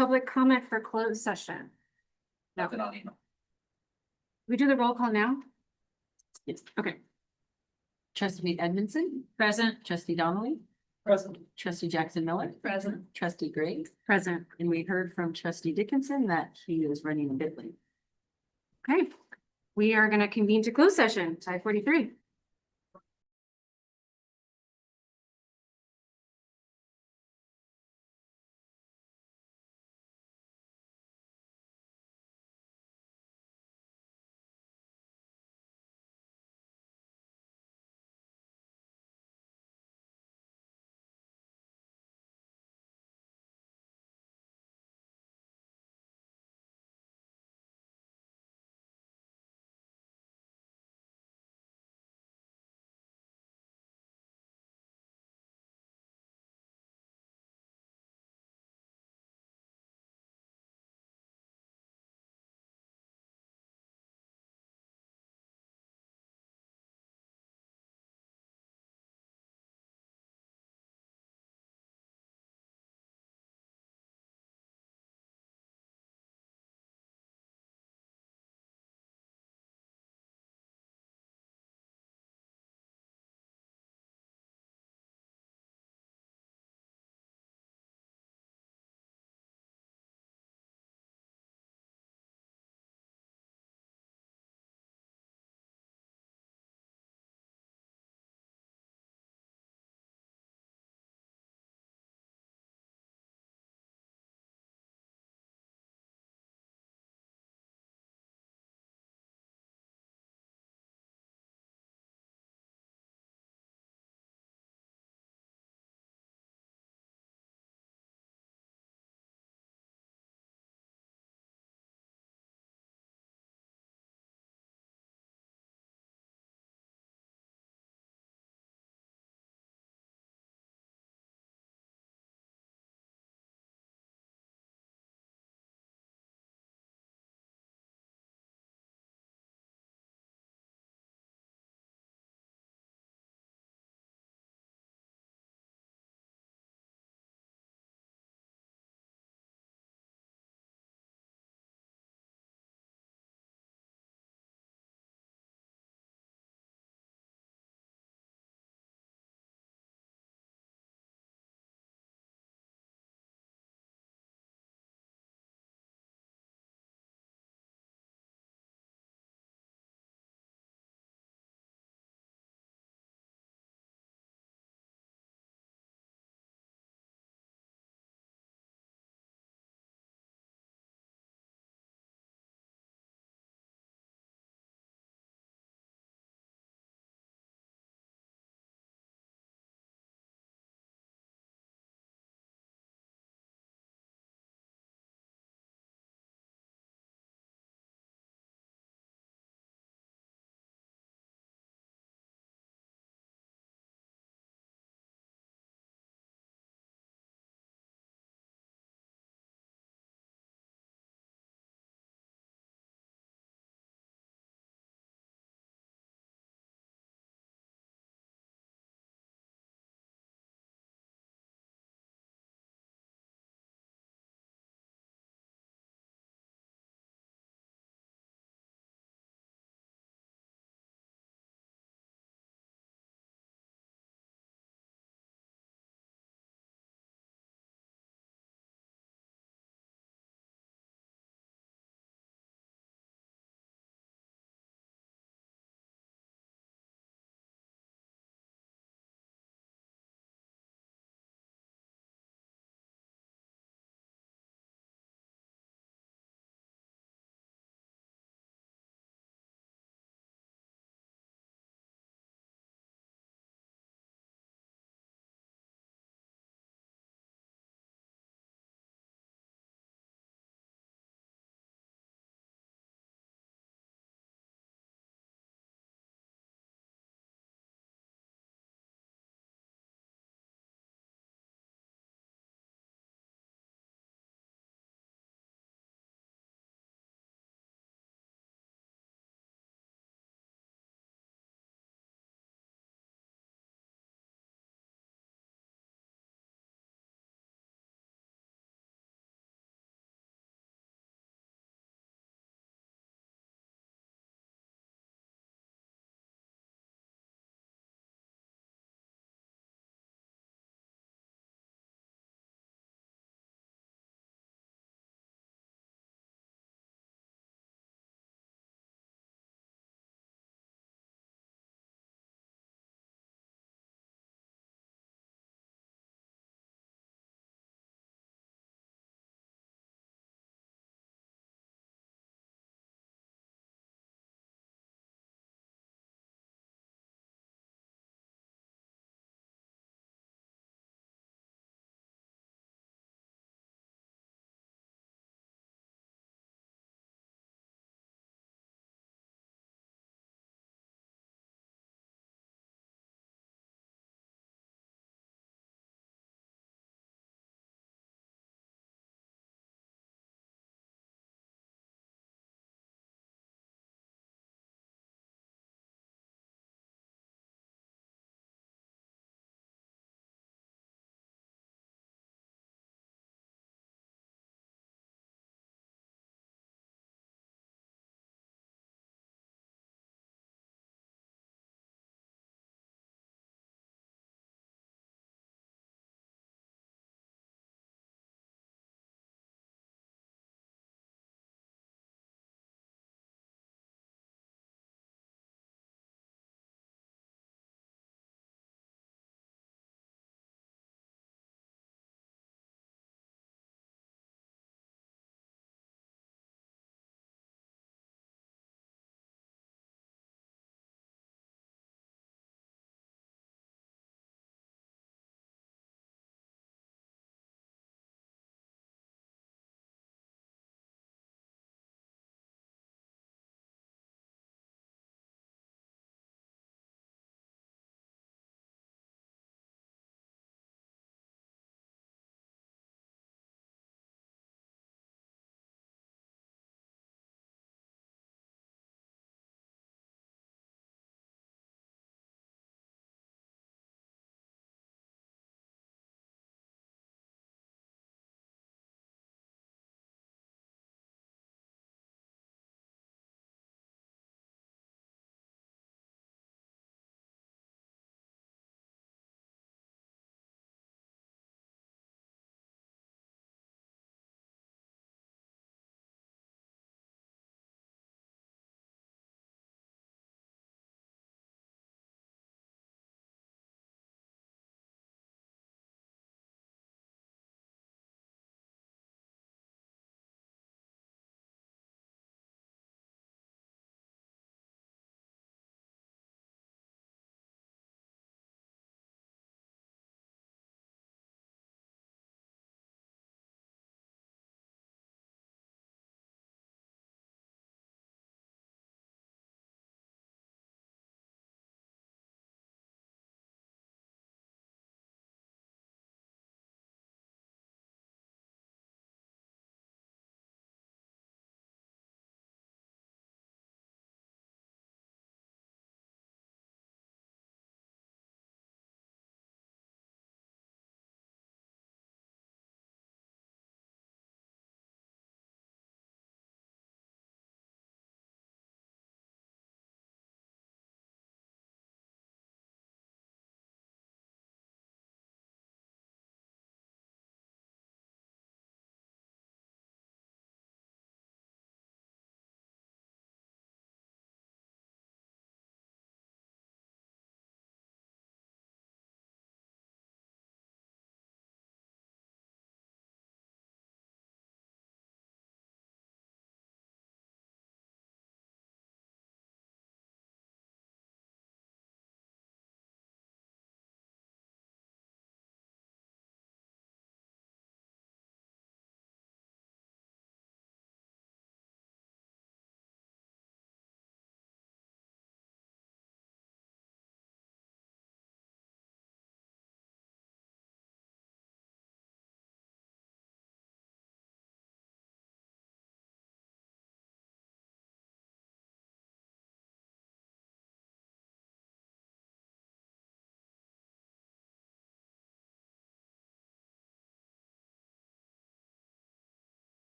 public comment for closed session? No. Nothing on email. We do the roll call now? Yes. Okay, Trustee Edmondson, present. trustee Donnelly, Present. trustee Jackson Miller, Present. trustee Gray, Present. and we heard from trustee Dickinson that he is running a bit late. Okay, we are gonna convene to closed session, 5:43.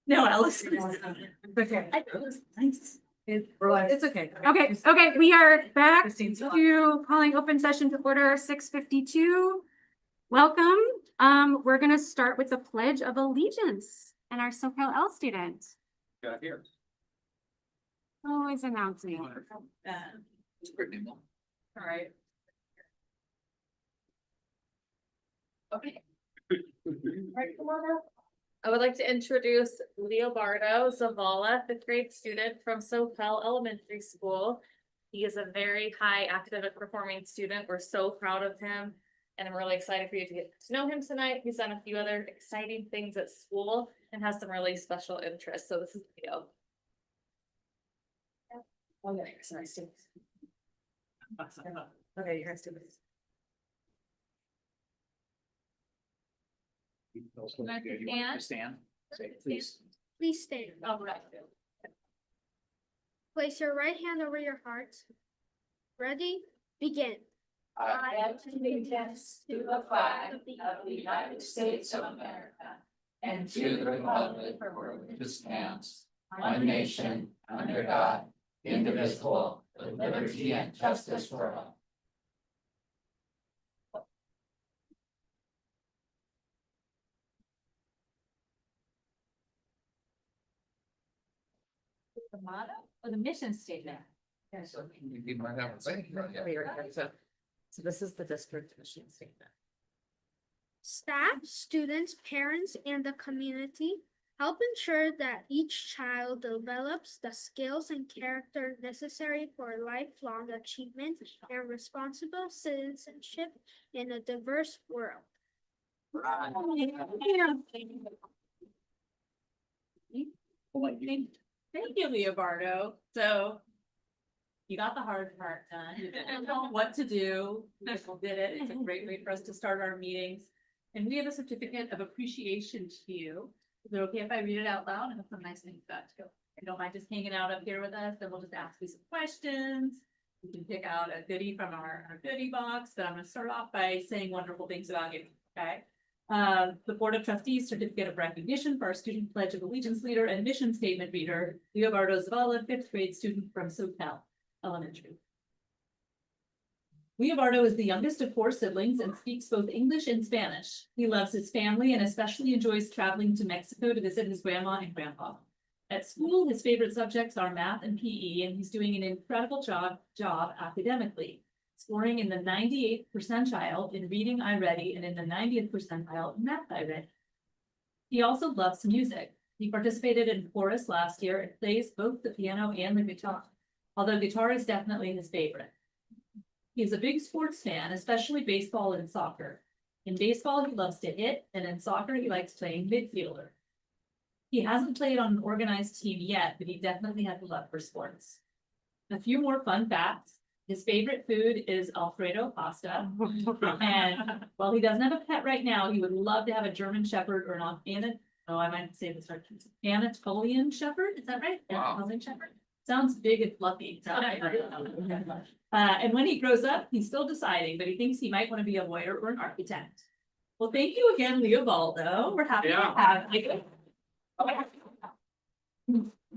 No, Alice. Okay. It's okay. Okay, we are back Christine's fine. to calling open session to order 6:52. Welcome. We're gonna start with the Pledge of Allegiance and our SoCal student. Got here. Who is announcing? All right. Okay. I would like to introduce Leobardo Zavala, fifth grade student from SoCal Elementary School. He is a very high academic performing student. We're so proud of him. And I'm really excited for you to get to know him tonight. He's done a few other exciting things at school and has some really special interests. So this is Leo. Okay, sorry, students. Okay, you guys do this. Stand. Say, please. Please stand. All right. Place your right hand over your heart. Ready? Begin. I have to allegiance to the flag of the United States of America and to the republic for which it stands, one nation, under God, indivisible, with liberty and justice for all. The motto or the mission statement? You might have a thing. So this is the district mission statement. Staff, students, parents, and the community help ensure that each child develops the skills and character necessary for lifelong achievement and responsible citizenship in a diverse world. Thank you, Leobardo. So you got the hard part done. You didn't know what to do. People did it. It's a great way for us to start our meetings. And we have a certificate of appreciation to you. Is it okay if I read it out loud? And have some nice things about you. If you don't mind just hanging out up here with us, then we'll just ask you some questions. You can pick out a goodie from our goodie box, but I'm gonna start off by saying wonderful things about you, okay? The Board of Trustees Certificate of Recognition for our Student Pledge of Allegiance leader and mission statement reader, Leobardo Zavala, fifth grade student from SoCal Elementary. Leobardo is the youngest of 4 siblings and speaks both English and Spanish. He loves his family and especially enjoys traveling to Mexico to visit his grandma and grandpa. At school, his favorite subjects are math and PE, and he's doing an incredible job academically, scoring in the 98th percentile in reading iReady and in the 90th percentile in math iReady. He also loves music. He participated in chorus last year and plays both the piano and the guitar, although guitar is definitely his favorite. He's a big sports fan, especially baseball and soccer. In baseball, he loves to hit, and in soccer, he likes playing midfielder. He hasn't played on an organized team yet, but he definitely has a love for sports. A few more fun facts. His favorite food is Alfredo pasta. And while he doesn't have a pet right now, he would love to have a German Shepherd or I might say this right. Anatolian Shepherd, is that right? Wow. Anatolian Shepherd. Sounds big and fluffy. And when he grows up, he's still deciding, but he thinks he might want to be a lawyer or an architect. Well, thank you again, Leobaldo. We're happy to have you.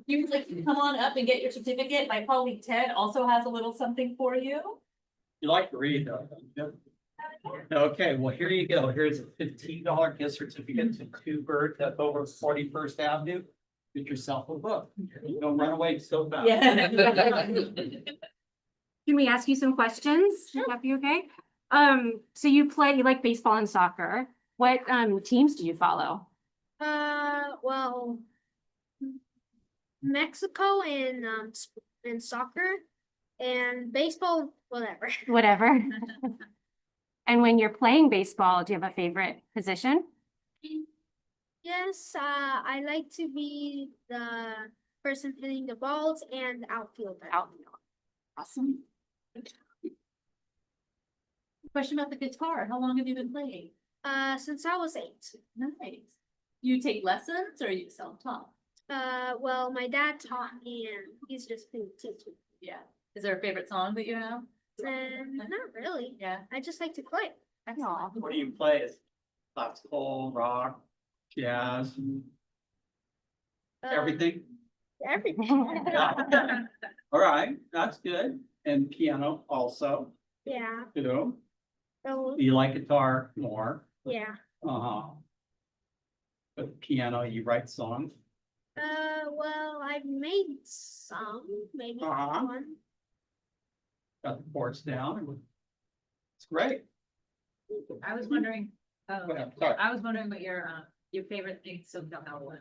You'd like to come on up and get your certificate. My colleague Ted also has a little something for you. You like to read, though. Don't you? Okay, well, here you go. Here's a $15 gift certificate to Two Birds up over 41st Avenue. Get yourself a book. Don't run away so fast. Yeah. Can we ask you some questions? Would that be okay? So you like baseball and soccer. What teams do you follow? Well, Mexico and soccer and baseball, whatever. Whatever. And when you're playing baseball, do you have a favorite position? Yes, I like to be the person hitting the balls and outfielder. Outfield. Awesome. Question about the guitar. How long have you been playing? Since I was 8. Nice. You take lessons or you self-taught? Well, my dad taught me and he's just been teaching. Yeah. Is there a favorite song that you have? Not really. Yeah. I just like to play. Excellent. What do you play? Is classical, rock? jazz, Uh, everything? Everything. Yeah. All right, that's good. And piano also, Yeah. too. So, You like guitar more? yeah. Uh-huh. But piano, you write songs? Well, I've made some, maybe Uh-huh. one. Got the chords down? It's great. I was wondering, Go ahead, sorry. I was wondering what your favorite thing SoCal was.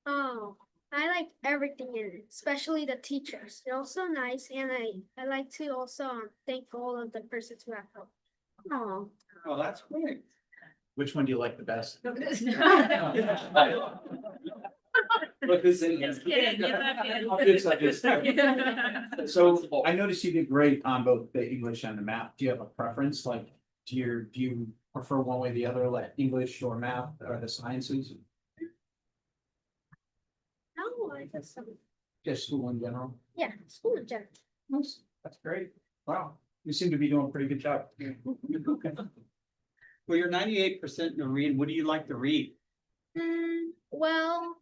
Oh, I like everything in it, especially the teachers. They're also nice, and I like to also thank all of the persons who have helped. Oh, Oh, that's great. Which one do you like the best? Look who's in here. Just kidding. I'm just- So I noticed you did great on both the English and the math. Do you have a preference? Like, do you prefer one way or the other, like English or math or the sciences? No, I just Just school in general? yeah, school in general. That's great. Wow, you seem to be doing a pretty good job. Okay. Well, you're 98% in read. What do you like to read? Well,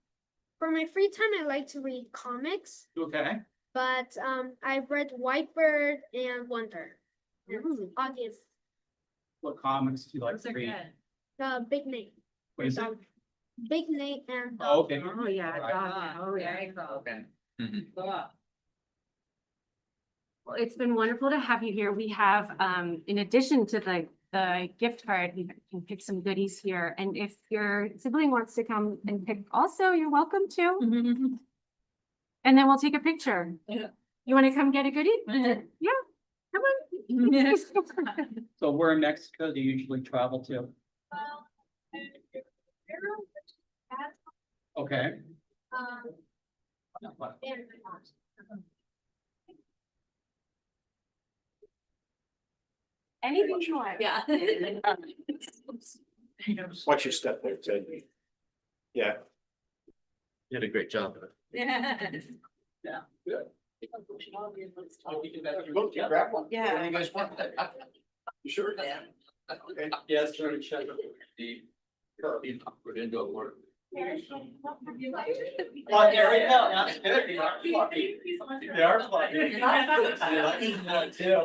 for my free time, I like to read comics, Okay. but I've read Whitebird and Wonder. And Audience, What comics do you like Those to are read? good. Big Nate. What is it? Big Nate and Oh, okay. oh, yeah. Ah, Oh, yeah. there you go. Okay. Go up. Well, it's been wonderful to have you here. We have, in addition to the gift card, we can pick some goodies here. And if your sibling wants to come and pick also, you're welcome to. And then we'll take a picture. Yeah. You want to come get a goodie? Yeah, come on. So where in Mexico do you usually travel to? Okay. Anything you want. Yeah. Watch your step there, Ted. Yeah. You did a great job. Yeah. Good. Grab one. Yeah. You guys want that? You sure? Okay. Yes, sure. Check. We're into a word. Oh, there we go. That's good. They are fluffy. They are fluffy. I like that too.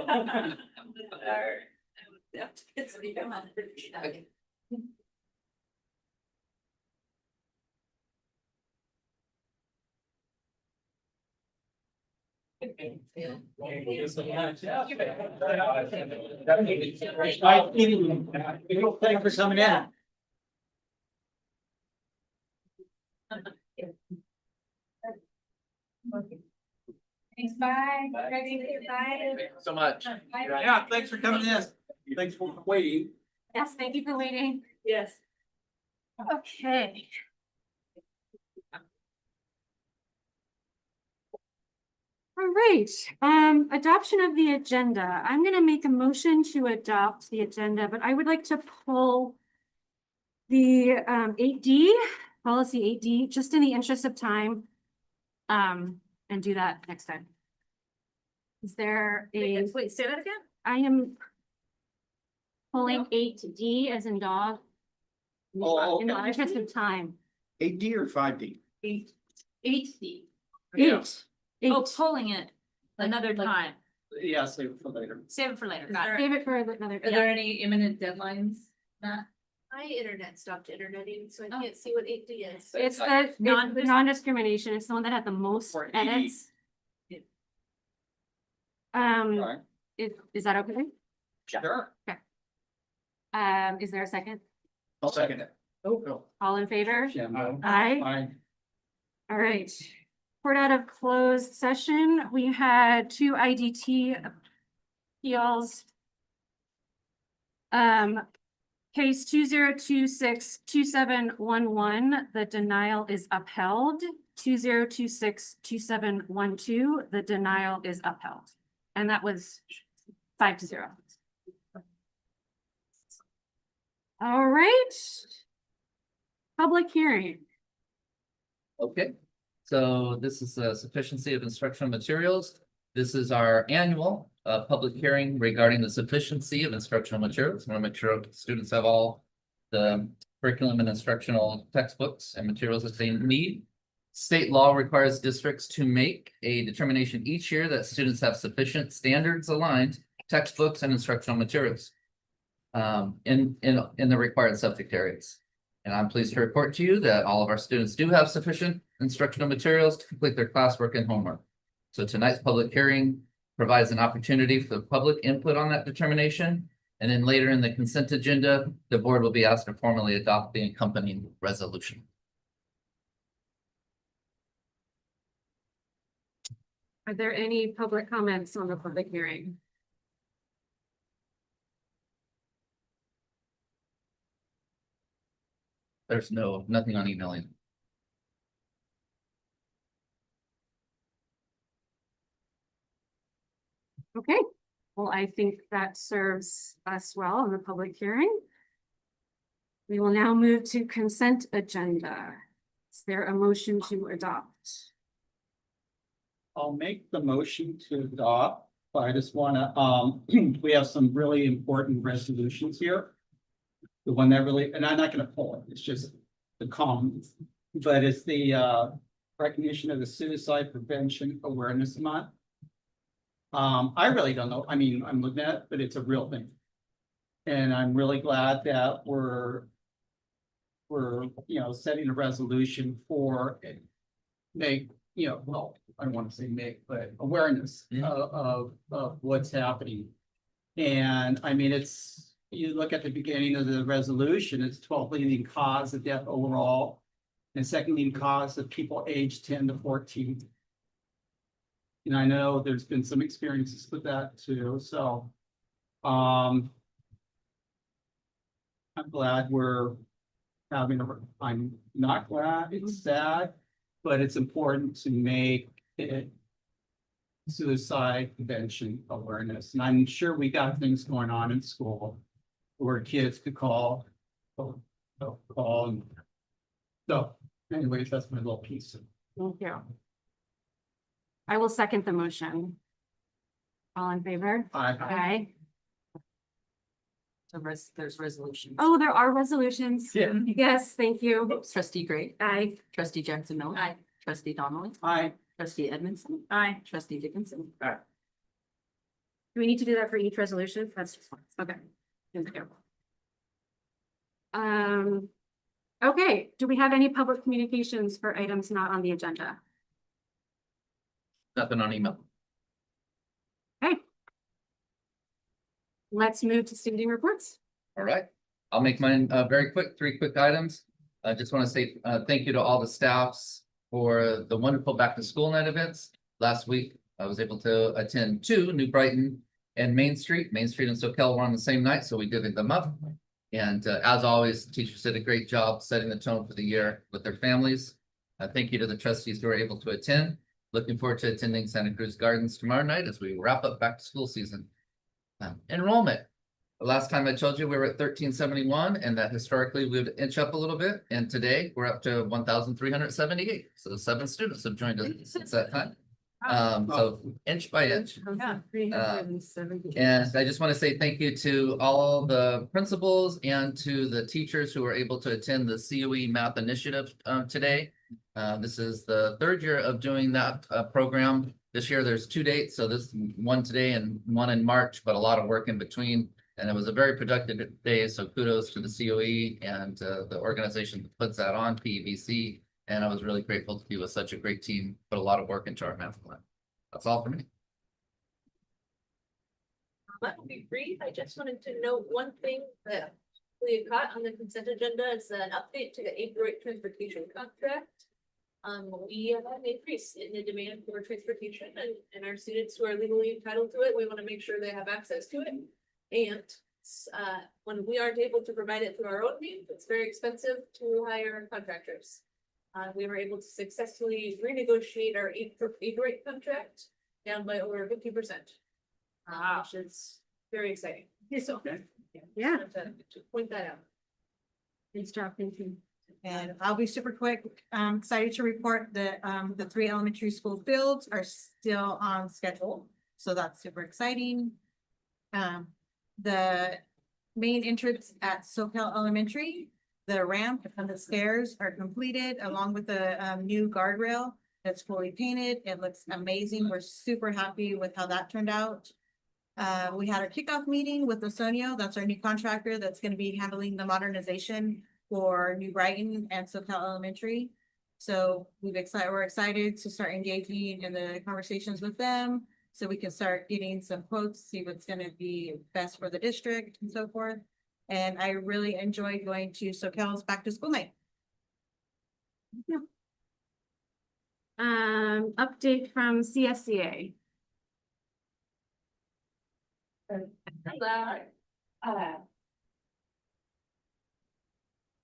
Thanks for coming in. Thanks, bye. Bye. Bye. Thank you so much. Yeah, thanks for coming in. Thanks for waiting. Yes, thank you for waiting. Yes. Okay. All right, adoption of the agenda. I'm gonna make a motion to adopt the agenda, but I would like to pull the 8D, policy 8D, just in the interest of time. And do that next time. Is there a, Wait, say that again? I am pulling 8D as in dog. Oh, In the okay. interest of time. 8D or 5D? 8D. Yeah. Eight. Oh, pulling it another time. Yeah, save it for later. Save it for later. Is Got it. Save it for another. Are there any imminent deadlines? Matt? My internet stopped interneting, so I can't see what 8D is. It's the Non- non-discrimination. It's the one that had the most Or edits. All right. Is that okay? Sure. Is there a second? I'll second it. Oh. All in favor? Yeah. Aye. Aye. All right. Report out of closed session. We had 2 IDT appeals. Case 2026-2711, the denial is upheld. 2026-2712, the denial is upheld. And that was 5-0. All right. Public hearing. Okay, so this is a sufficiency of instructional materials. This is our annual public hearing regarding the sufficiency of instructional materials. I want to make sure students have all the curriculum and instructional textbooks and materials that they need. State law requires districts to make a determination each year that students have sufficient standards aligned textbooks and instructional materials in the required subject areas. And I'm pleased to report to you that all of our students do have sufficient instructional materials to complete their classwork and homework. So tonight's public hearing provides an opportunity for the public input on that determination. And then later in the consent agenda, the board will be asked to formally adopt the accompanying resolution. Are there any public comments on the public hearing? There's nothing on emailing. Okay, well, I think that serves us well in the public hearing. We will now move to consent agenda. Is there a motion to adopt? I'll make the motion to adopt, but I just wanna, we have some really important resolutions here. The one that really, and I'm not gonna pull it, it's just the comments, but it's the recognition of the Suicide Prevention Awareness Month. I really don't know, I mean, I'm looking at it, but it's a real thing. And I'm really glad that we're setting a resolution for it. Make, well, I don't want to say make, but awareness of what's happening. And I mean, you look at the beginning of the resolution, it's 12th leading cause of death overall, and second leading cause of people aged 10 to 14. And I know there's been some experiences with that too, so I'm glad we're having I'm not glad, it's sad, but it's important to make it suicide prevention awareness. And I'm sure we got things going on in school where kids could call. And so anyways, that's my little piece. Thank you. I will second the motion. All in favor? Aye. So there's resolutions. Oh, there are resolutions. Yeah. Yes, thank you. Trustee Gray, Aye. trustee Jackson Miller. Aye. Trustee Donnelly, Aye. trustee Edmondson, Aye. trustee Dickinson. Do we need to do that for each resolution? That's just fine. Okay. Thank you. Okay, do we have any public communications for items not on the agenda? Nothing on email. Let's move to standing reports. All right, I'll make mine very quick, 3 quick items. I just want to say thank you to all the staffs for the wonderful back to school night events. Last week, I was able to attend 2, New Brighton and Main Street. Main Street and Soquel were on the same night, so we divvied them up. And as always, teachers did a great job setting the tone for the year with their families. Thank you to the trustees who were able to attend. Looking forward to attending Santa Cruz Gardens tomorrow night as we wrap up back to school season. Enrollment. The last time I told you we were at 1371 and that historically we would inch up a little bit. And today we're up to 1,378. So 7 students have joined us since that time. So inch by inch. Yeah. And I just want to say thank you to all the principals and to the teachers who were able to attend the COE Math Initiative today. This is the 3rd year of doing that program. This year there's 2 dates, so this one today and one in March, but a lot of work in between. And it was a very productive day, so kudos to the COE and the organization that puts that on, PEVC. And I was really grateful to be with such a great team, put a lot of work into our math plan. That's all for me. That will be brief. I just wanted to note one thing that we caught on the consent agenda is an update to the 8th grade transportation contract. We have an increase in the demand for transportation and our students who are legally entitled to it, we want to make sure they have access to it. And when we aren't able to provide it through our own means, it's very expensive to hire contractors. We were able to successfully renegotiate our 8th grade contract down by over 50%. Which is very exciting. So, Yeah. to point that out. Thanks, job. Thank you. And I'll be super quick. I'm excited to report that the 3 elementary school fields are still on schedule. So that's super exciting. The main entrance at Soquel Elementary The ramp and the stairs are completed along with the new guardrail that's fully painted. It looks amazing. We're super happy with how that turned out. We had our kickoff meeting with Osonio. That's our new contractor that's gonna be handling the modernization for New Brighton and SoCal Elementary. So we're excited to start engaging in the conversations with them. So we can start getting some quotes, see what's gonna be best for the district and so forth. And I really enjoyed going to SoCal's back to school night. Update from CSCA. Hello.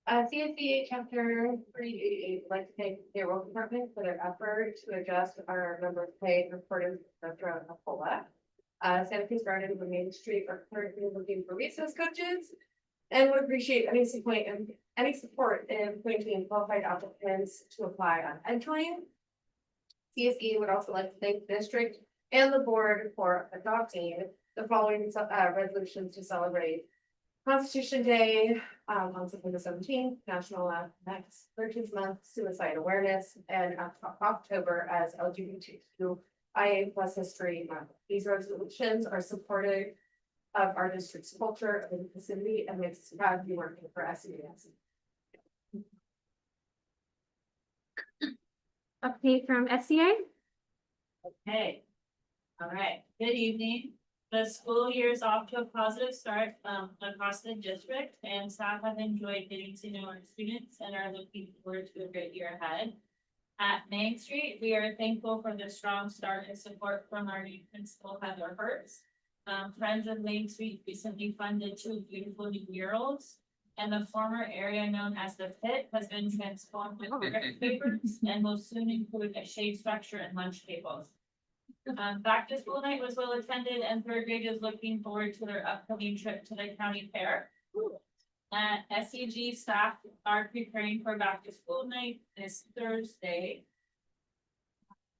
CSCA chapter 388 would like to thank the payroll department for their effort to adjust our members' pay reported throughout the whole lot. Santa Cruz Garden and Main Street are currently looking for recess coaches and would appreciate any support in appointing qualified applicants to apply on entering. CSE would also like to thank the district and the board for adopting the following resolutions to celebrate Constitution Day on September 17th, National Next 13th Month Suicide Awareness, and October as LGBTQIA+ History Month. These resolutions are supportive of our district's culture of inclusivity and makes us proud to be working for SUESD. Update from SCA. Okay. All right, good evening. The school year is off to a positive start across the district, and staff have enjoyed getting to know our students and are looking forward to a great year ahead. At Main Street, we are thankful for the strong start and support from our new principal, Heather Hertz. Friends of Main Street recently funded 2 beautiful new murals, and the former area known as the pit has been transformed with brick papers and will soon include a shade structure and lunch tables. Back to school night was well attended, and third grade is looking forward to their upcoming trip to the county fair. SEG staff are preparing for back to school night this Thursday.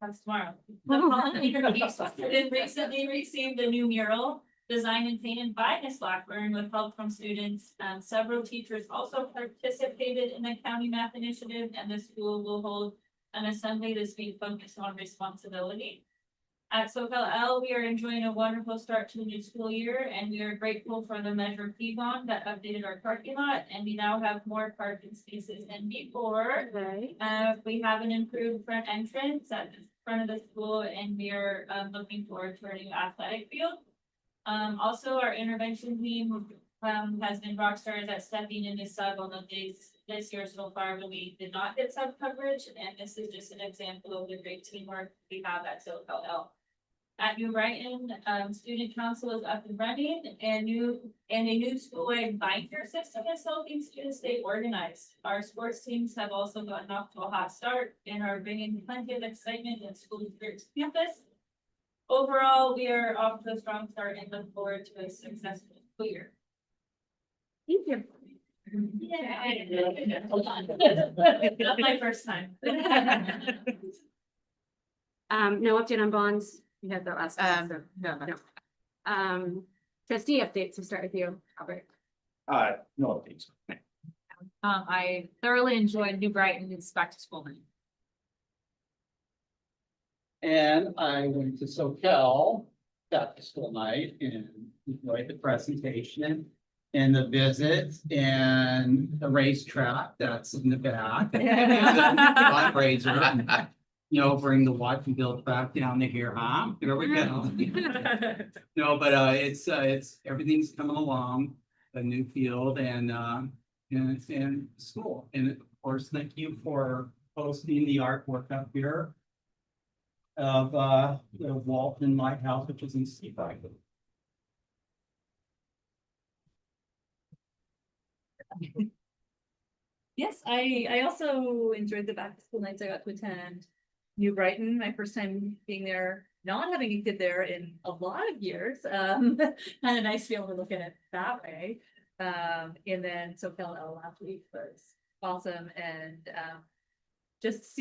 That's tomorrow. The Polynesian student recently received a new mural designed and painted by Miss Blackburn with help from students. Several teachers also participated in the county math initiative, and the school will hold an assembly this week focused on responsibility. At SoCal L, we are enjoying a wonderful start to the new school year, and we are grateful for the Measure P bond that updated our parking lot, and we now have more parking spaces than before. Okay. We have an improved front entrance at the front of the school, and we are looking forward to our new athletic field. Also, our intervention team has been rock stars at stepping into sub on the days this year so far, but we did not get sub coverage, and this is just an example of the great teamwork we have at SoCal L. At New Brighton, student council is up and running, and a new school-wide binder system is helping students stay organized. Our sports teams have also gotten off to a hot start and are bringing plenty of excitement and school spirit to campus. Overall, we are off to a strong start and look forward to a successful school year. Thank you. Yeah. Hold on. Not my first time. No update on bonds. We had that last time. So. No. Trustee updates. We'll start with you, Albert. No updates. I thoroughly enjoyed New Brighton's back to school night. And I went to SoCal back to school night and enjoyed the presentation and the visit and the racetrack that's in the back. Fundraiser. You know, bring the Watsonville track down to here, huh? Here we go. No, but it's everything's coming along, a new field and school. And of course, thank you for posting the artwork up here of the Walton Lighthouse, which is in Seaford. Yes, I also enjoyed the back to school nights. I got to attend New Brighton, my first time being there, not having a kid there in a lot of years. Kind of nice to be able to look at it that way. And then SoCal L last week was awesome, and just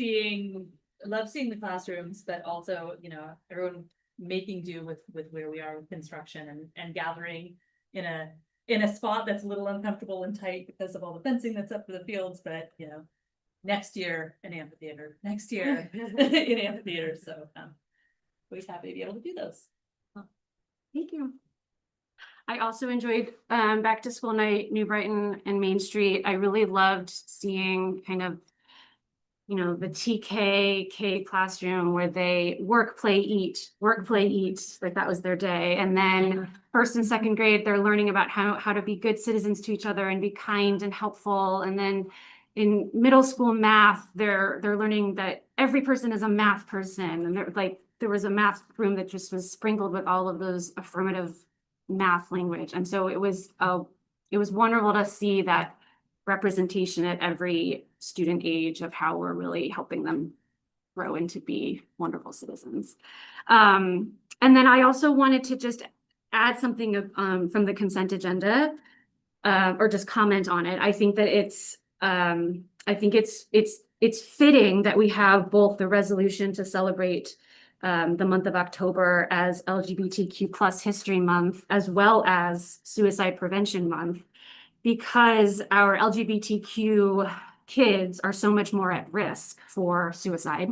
love seeing the classrooms, but also, you know, everyone making do with where we are with construction and gathering in a in a spot that's a little uncomfortable and tight because of all the fencing that's up for the fields, but you know, next year an amphitheater, next year an amphitheater, so always happy to be able to do those. Thank you. I also enjoyed back to school night, New Brighton and Main Street. I really loved seeing kind of, you know, the TK classroom where they work, play, eat, like that was their day. And then first and second grade, they're learning about how to be good citizens to each other and be kind and helpful. And then in middle school math, they're learning that every person is a math person. And they're like, there was a math room that just was sprinkled with all of those affirmative math language. And so it was wonderful to see that representation at every student age of how we're really helping them grow and to be wonderful citizens. And then I also wanted to just add something from the consent agenda, or just comment on it. I think that it's fitting that we have both the resolution to celebrate the month of October as LGBTQ+ History Month, as well as Suicide Prevention Month, because our LGBTQ kids are so much more at risk for suicide.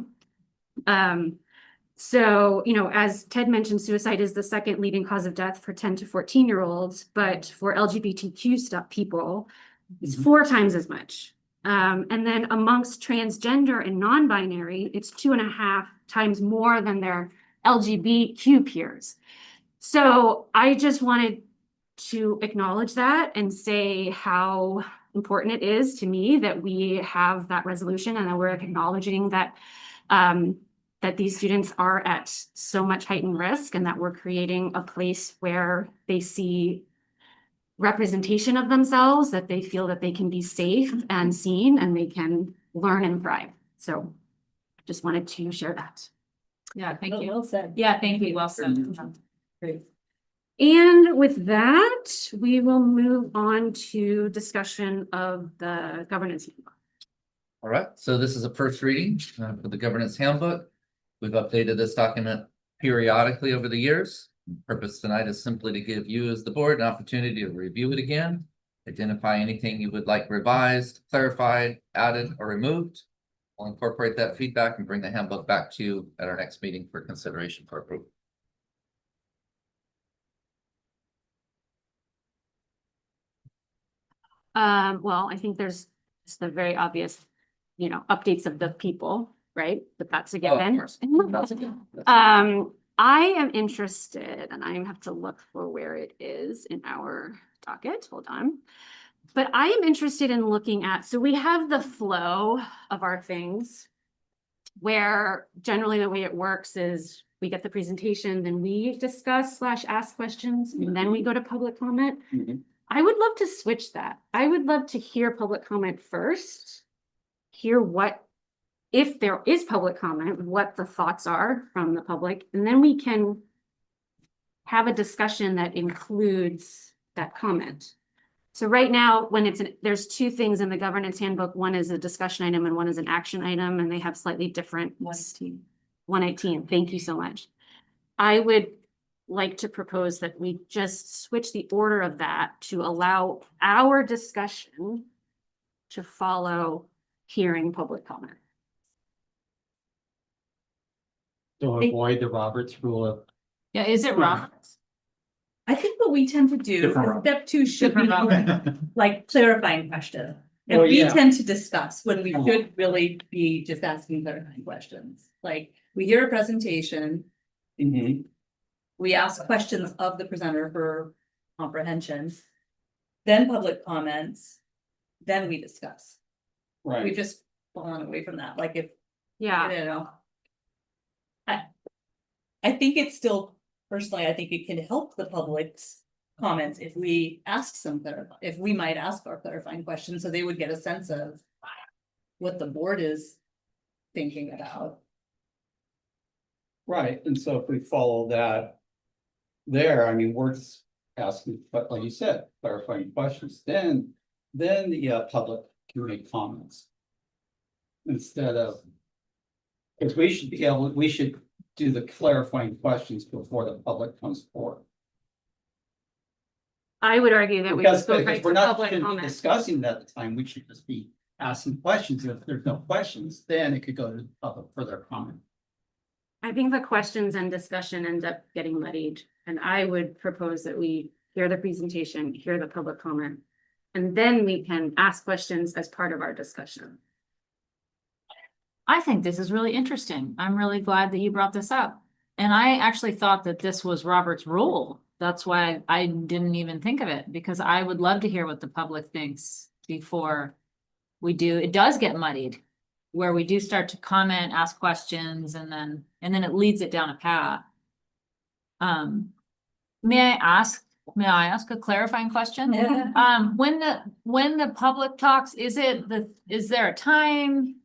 So, you know, as Ted mentioned, suicide is the second leading cause of death for 10 to 14-year-olds, but for LGBTQ people, it's 4 times as much. And then amongst transgender and non-binary, it's 2.5 times more than their LGBTQ peers. So I just wanted to acknowledge that and say how important it is to me that we have that resolution and that we're acknowledging that that these students are at so much heightened risk, and that we're creating a place where they see representation of themselves, that they feel that they can be safe and seen and they can learn and thrive. So just wanted to share that. Yeah, thank you. Well said. Yeah, thank you. Well said. Great. And with that, we will move on to discussion of the governance handbook. All right, so this is a first reading for the governance handbook. We've updated this document periodically over the years. The purpose tonight is simply to give you as the board an opportunity to review it again, identify anything you would like revised, clarified, added, or removed. We'll incorporate that feedback and bring the handbook back to you at our next meeting for consideration for approval. Well, I think there's just the very obvious, you know, updates of the people, right? But that's a given. I am interested, and I have to look for where it is in our docket. Hold on. But I am interested in looking at, so we have the flow of our things, where generally the way it works is we get the presentation, then we discuss / ask questions, and then we go to public comment. I would love to switch that. I would love to hear public comment first, hear what, if there is public comment, what the thoughts are from the public, and then we can have a discussion that includes that comment. So right now, when there's 2 things in the governance handbook, one is a discussion item and one is an action item, and they have slightly different. 118, thank you so much. I would like to propose that we just switch the order of that to allow our discussion to follow hearing public comment. To avoid the Roberts rule of. Yeah, is it Roberts? I think what we tend to do, Different step 2 should be like clarifying questions. And Well, we yeah. tend to discuss when we should really be just asking clarifying questions. Like, we hear a presentation, we ask questions of the presenter for comprehension, then public comments, then we discuss. Right. We've just fallen away from that, like if, Yeah. you know. I think it's still, personally, I think it can help the public's comments if we ask if we might ask our clarifying questions, so they would get a sense of what the board is thinking about. Right, and so if we follow that there, I mean, we're just asking, but like you said, clarifying questions, then the public can make comments. Instead of, because we should do the clarifying questions before the public comes forward. I would argue that we Because, should go because right we're to not public shouldn't be comment. discussing that at the time, we should just be asking questions. If there's no questions, then it could go to public further comment. I think the questions and discussion end up getting muddied, and I would propose that we hear the presentation, hear the public comment. And then we can ask questions as part of our discussion. I think this is really interesting. I'm really glad that you brought this up. And I actually thought that this was Robert's rule. That's why I didn't even think of it, because I would love to hear what the public thinks before we do. It does get muddied, where we do start to comment, ask questions, and then it leads it down a path. May I ask a clarifying question? Yeah. When the public talks, is there a time?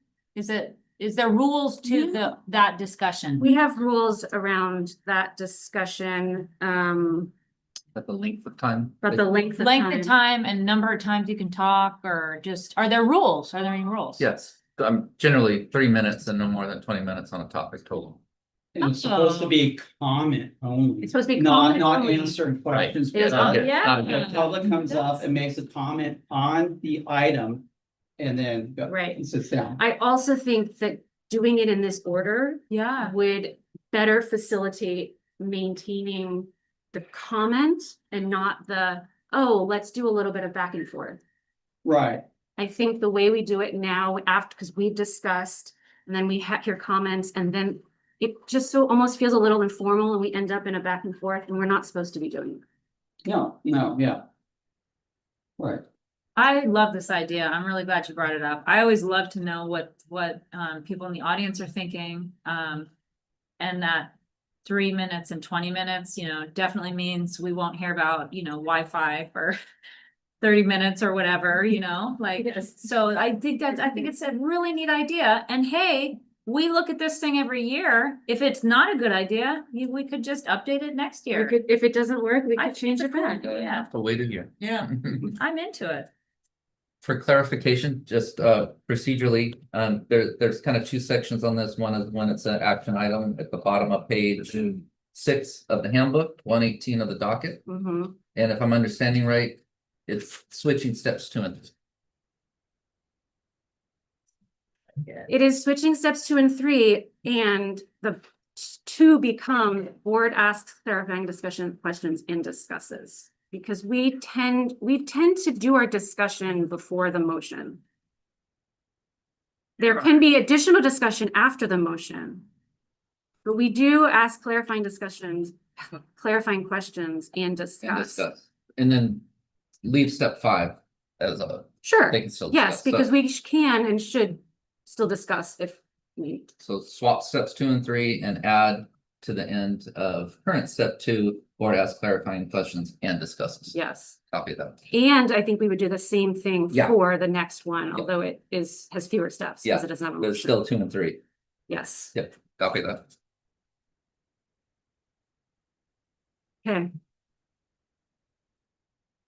Is there rules to that discussion? We have rules around that discussion, But the length of time. but the length of Length of time. time and number of times you can talk, or just, are there rules? Are there any rules? Yes, I'm generally 3 minutes and no more than 20 minutes on a topic total. And it's supposed to be comment only. It's supposed to be Not, comment not only. answering questions. It is Not on- yet, yeah. not The yet. public comes up and makes a comment on the item and then Right. and sits down. I also think that doing it in this order Yeah. would better facilitate maintaining the comment and not the, oh, let's do a little bit of back and forth. Right. I think the way we do it now, after, because we've discussed, and then we hear comments, and then it just so almost feels a little informal, and we end up in a back and forth, and we're not supposed to be doing that. No, yeah. Right. I love this idea. I'm really glad you brought it up. I always love to know what people in the audience are thinking. And that 3 minutes and 20 minutes, definitely means we won't hear about, Wi-Fi for 30 minutes or whatever, so I think it's a really neat idea. And hey, we look at this thing every year. If it's not a good idea, we could just update it next We year. could, if it doesn't work, we I could think change it's it a cool back. idea. You have to wait a year. Yeah, I'm into it. For clarification, just procedurally, there's kind of two sections on this. One is when it's an action item at the bottom of page 6 of the handbook, 118 of the docket. Mhm. And if I'm understanding right, it's switching steps 2 and 3. It is switching steps 2 and 3, and the 2 become board asks clarifying discussion questions and discusses. Because we tend to do our discussion before the motion. There can be additional discussion after the motion. But we do ask clarifying discussions, clarifying questions and And discuss. discuss. And then leave step 5 as a, Sure, they can still yes, discuss. because So- we can and should still discuss if we. So swap steps 2 and 3 and add to the end of current step 2, board asks clarifying questions and discusses. Yes, Copy that. and I think we would do the same thing Yeah. for the next one, Yeah. although it has fewer steps. Yeah, Because it doesn't have a But it's motion. still 2 and 3. Yes, Yep, copy that. okay.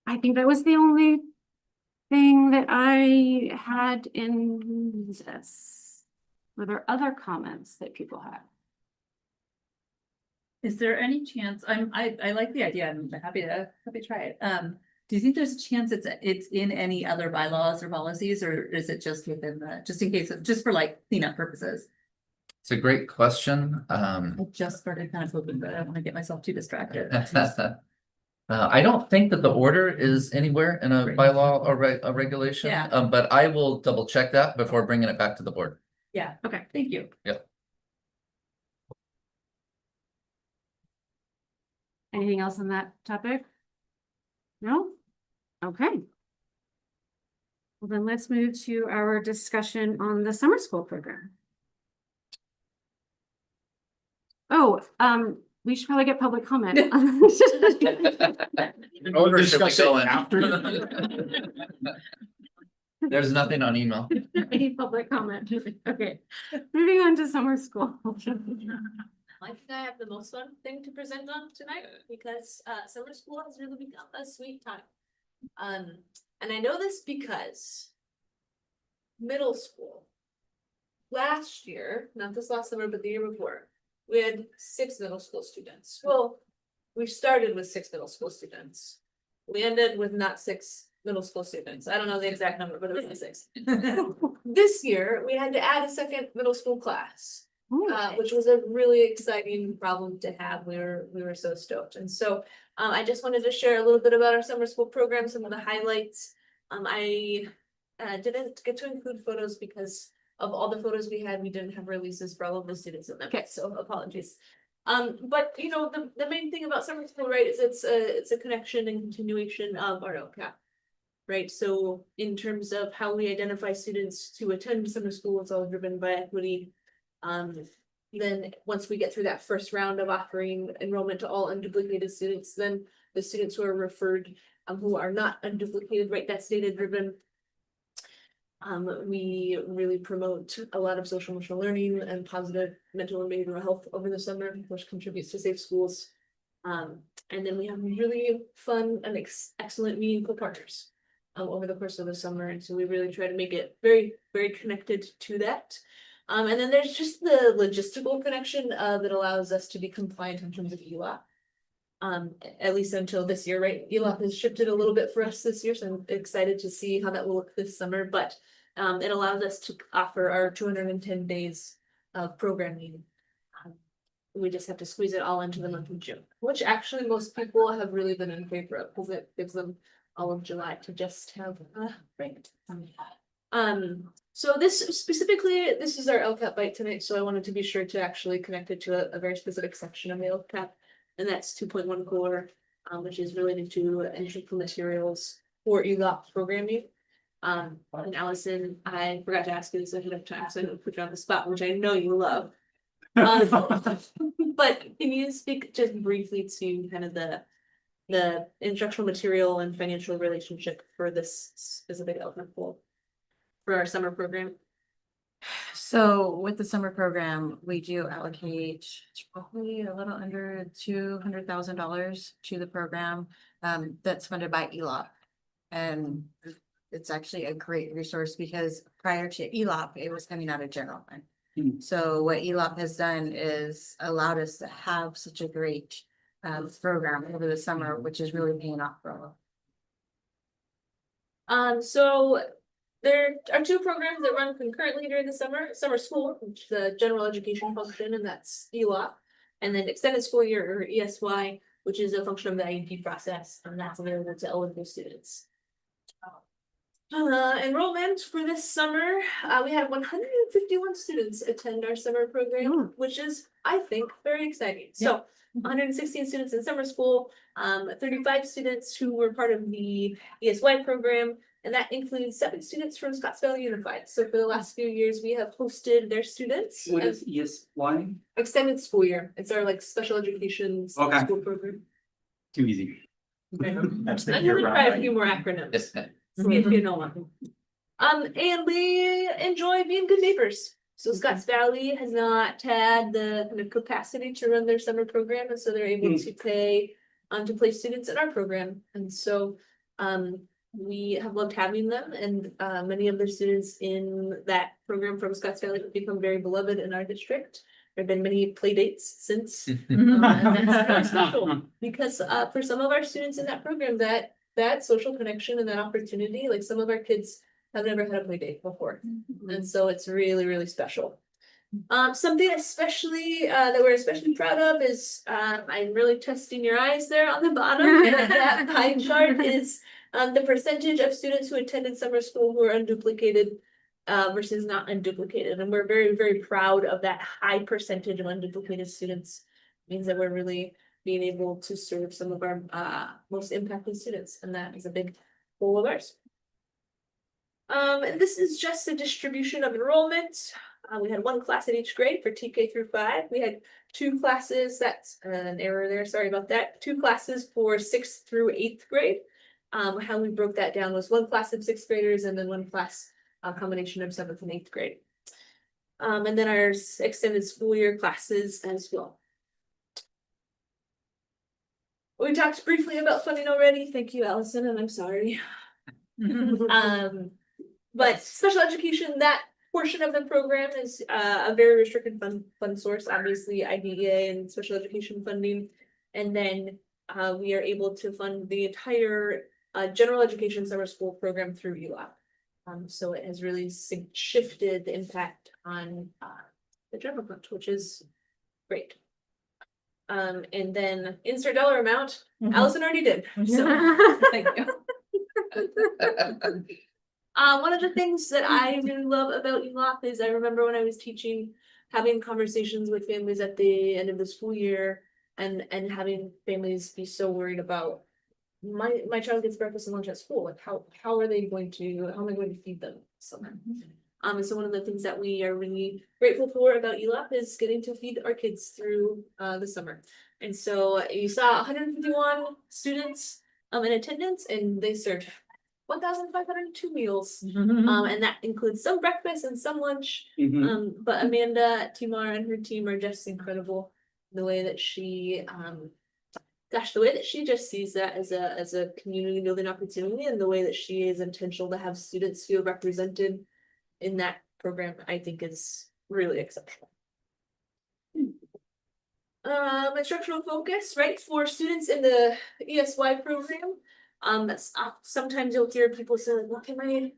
I think that was the only thing that I had in this. Were there other comments that people had? Is there any chance, I like the idea, I'm happy to try it. Do you think there's a chance it's in any other bylaws or policies, or is it just within just in case, just for like cleanup purposes? It's a great question. I just started kind of hoping, but I don't want to get myself too distracted. I don't think that the order is anywhere in a Great. bylaw or a regulation. Yeah. But I will double check that before bringing it back to the board. Yeah, Okay. thank you. Anything else on that topic? No? Okay. Well, then let's move to our discussion on the summer school program. Oh, we should probably get public comment. In order should we Discuss it go in? after. There's nothing on email. Any public comment? Okay, moving on to summer school. I think I have the most fun thing to present on tonight because summer school has really become a sweet time. And I know this because middle school. Last year, not this last summer, but the year before, we had 6 middle school students. Well, we started with 6 middle school students. We ended with not 6 middle school students. I don't know the exact number, but it was not 6. This year, we had to add a second middle school class. Which was a really exciting problem to have. We were so stoked. And so I just wanted to share a little bit about our summer school program, some of the highlights. I didn't get to include photos because of all the photos we had, we didn't have releases for all of the students in them. Okay, so apologies. But you know, the main thing about summer school, right, is it's a connection and continuation of our LCAP. Right, so in terms of how we identify students to attend summer school, it's all driven by equity. Then once we get through that first round of offering enrollment to all unduplicated students, then the students who are referred, who are not unduplicated, right, that's data driven. We really promote a lot of social emotional learning and positive mental and behavioral health over the summer, which contributes to safe schools. And then we have really fun and excellent meaningful partners over the course of the summer. And so we really try to make it very, very connected to that. And then there's just the logistical connection that allows us to be compliant in terms of ELAP. At least until this year, right? ELAP has shifted a little bit for us this year, so I'm excited to see how that will look this summer, but it allows us to offer our 210 days of programming. We just have to squeeze it all into the month of June, which actually most people have really been in favor of because it gives them all of July to just have a break. So this specifically, this is our LCAP bite tonight, so I wanted to be sure to actually connect it to a very specific section of the LCAP, and that's 2.1 core, which is related to instructional materials for ELAP programming. And Allison, I forgot to ask you this ahead of time, so I didn't put you on the spot, which I know you love. But can you speak just briefly to kind of the instructional material and financial relationship for this specific LCAP goal? For our summer program? So with the summer program, we do allocate probably a little under $200,000 to the program that's funded by ELAP. And it's actually a great resource because prior to ELAP, it was coming out of general fund. So what ELAP has done is allowed us to have such a great program over the summer, which is really paying off for all. So there are 2 programs that run concurrently during the summer school, which is the general education function, and that's ELAP, and then extended school year or ESY, which is a function of the IEP process, and that's available to eligible students. Enrollment for this summer, we had 151 students attend our summer program, which is, I think, very exciting. So 116 students in summer school, 35 students who were part of the ESY program, and that includes 7 students from Scotts Valley Unified. So for the last few years, we have hosted their students. What is ESY? Extended school year. It's our like special education school program. Too easy. Okay. That's I'm gonna try a few more acronyms. See if you know one. And we enjoy being good neighbors. So Scotts Valley has not had the kind of capacity to run their summer program, and so they're able to pay to place students in our program. And so we have loved having them, and many of their students in that program from Scotts Valley have become very beloved in our district. There have been many play dates since, and that's very special because for some of our students in that program, that social connection and that opportunity, like some of our kids have never had a play date before, and so it's really, really special. Something especially that we're especially proud of is I'm really testing your eyes there on the bottom. That pie chart is the percentage of students who attended summer school who are unduplicated versus not unduplicated, and we're very, very proud of that high percentage of unduplicated students. It means that we're really being able to serve some of our most impacted students, and that is a big goal of ours. And this is just a distribution of enrollment. We had 1 class in each grade for TK through 5. We had 2 classes, that's an error there, sorry about that. 2 classes for 6th through 8th grade. How we broke that down was 1 class of 6th graders and then 1 class, a combination of 7th and 8th grade. And then our extended school year classes as well. We talked briefly about funding already. Thank you, Allison, and I'm sorry. But special education, that portion of the program is a very restricted fund source, obviously IDEA and special education funding. And then we are able to fund the entire general education summer school program through ELAP. So it has really shifted the impact on the general fund, which is great. And then insert dollar amount, Allison already did, so thank you. One of the things that I really love about ELAP is I remember when I was teaching, having conversations with families at the end of the school year and having families be so worried about my child gets breakfast and lunch at school, like how am I going to feed them this summer? And so one of the things that we are really grateful for about ELAP is getting to feed our kids through the summer. And so you saw 151 students in attendance, and they served 1,502 meals. And that includes some breakfast and some lunch. But Amanda Timar and her team are just incredible. The way that she the way that she just sees that as a community building opportunity, and the way that she is intentional to have students feel represented in that program, I think is really exceptional. Instructional focus, right, for students in the ESY program. Sometimes you'll hear people say, like, well, can my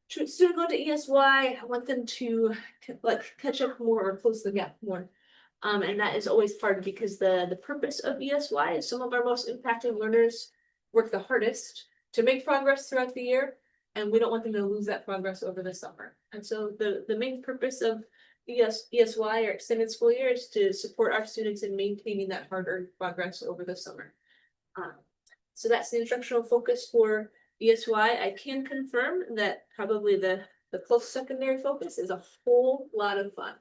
student go to ESY? I want them to like catch up more or close the gap more. And that is always hard because the purpose of ESY is some of our most impacted learners work the hardest to make progress throughout the year, and we don't want them to lose that progress over the summer. And so the main purpose of ESY or extended school year is to support our students in maintaining that hard-earned progress over the summer. So that's the instructional focus for ESY. I can confirm that probably the close secondary focus is a whole lot of fun.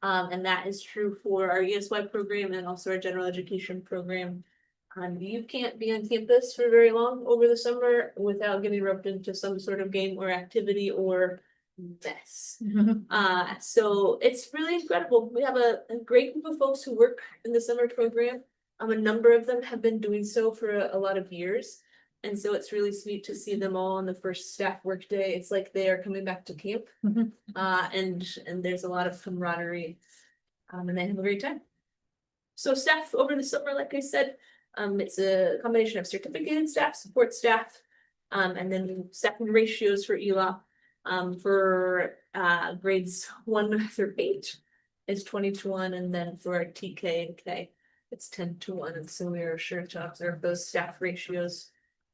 And that is true for our ESY program and also our general education program. You can't be on campus for very long over the summer without getting roped into some sort of game or activity or mess. So it's really incredible. We have a great group of folks who work in the summer program. A number of them have been doing so for a lot of years. And so it's really sweet to see them all on the first staff work day. It's like they are coming back to camp. And there's a lot of camaraderie. And they have a great time. So staff over the summer, like I said, it's a combination of certificated staff, support staff, and then staffing ratios for ELAP. For grades 1 through 8, it's 20:1, and then for TK and K, it's 10:1. And so we are sure to observe those staff ratios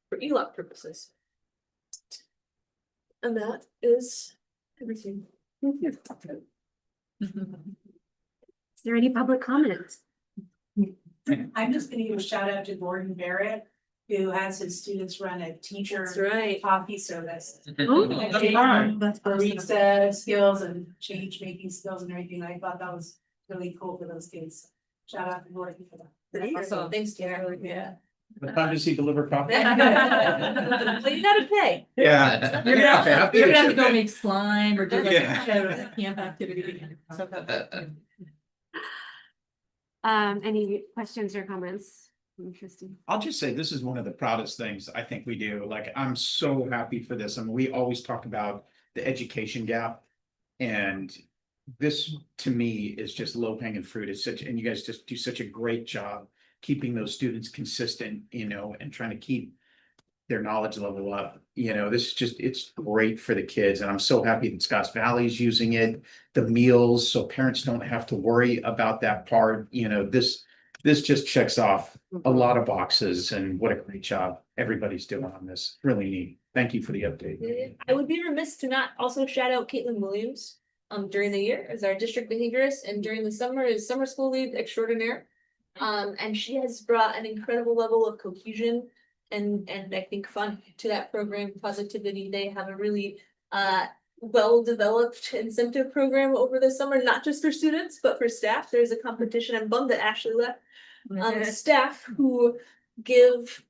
for ELAP purposes. And that is everything. Is there any public comments? I'm just gonna give a shout out to Gordon Barrett, who has his students run a teacher That's right. coffee service. Oh, That's barista skills and change making skills and everything. I thought that was really cool for those kids. Shout out to Gordon for that. Awesome. Thanks, Tara. Yeah. What time does he deliver coffee? Well, you gotta pay. Yeah. You're gonna have to go Yeah. make slime or do like Yeah. a camp activity. Any questions or comments? Interesting. I'll just say this is one of the proudest things I think we do. Like, I'm so happy for this. I mean, we always talk about the education gap. And this, to me, is just low hanging fruit. It's such, and you guys just do such a great job keeping those students consistent, and trying to keep their knowledge level up. This is just, it's great for the kids. And I'm so happy that Scotts Valley is using it, the meals, so parents don't have to worry about that part. This just checks off a lot of boxes, and what a great job everybody's doing on this. Really neat. Thank you for the update. I would be remiss to not also shout out Caitlin Williams during the year as our district behaviorist, and during the summer is summer school lead extraordinaire. And she has brought an incredible level of cohesion and I think fun to that program, positivity. They have a really well-developed incentive program over the summer, not just for students, but for staff. There's a competition. I'm bummed that Ashley left. Staff who give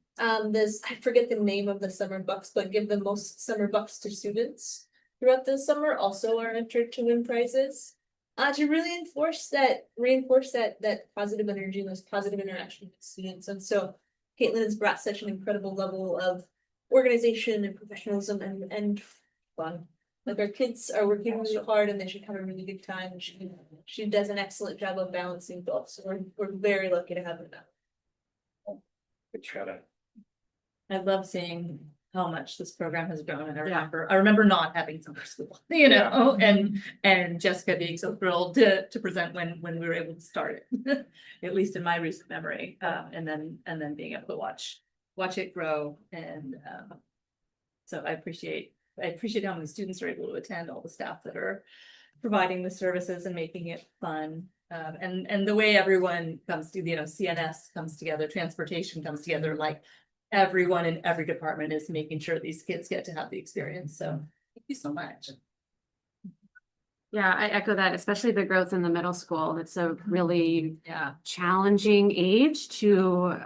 this, I forget the name of the summer bucks, but give the most summer bucks to students throughout the summer also are entered to win prizes. To really reinforce that positive energy and those positive interaction with students. And so Caitlin has brought such an incredible level of organization and professionalism and fun. Like, our kids are working really hard and they should have a really good time. And she does an excellent job of balancing both. So we're very lucky to have her now. Shut up. I love seeing how much this program has grown, and Yeah. I remember not having summer school, you know, and Jessica being so thrilled to present when we were able to start it. At least in my recent memory, and then being able to watch it grow, and so I appreciate how many students are able to attend, all the staff that are providing the services and making it fun. And the way everyone comes to, you know, CNS comes together, transportation comes together, like everyone in every department is making sure these kids get to have the experience. So thank you so much. Yeah, I echo that, especially the growth in the middle school. It's a really challenging age to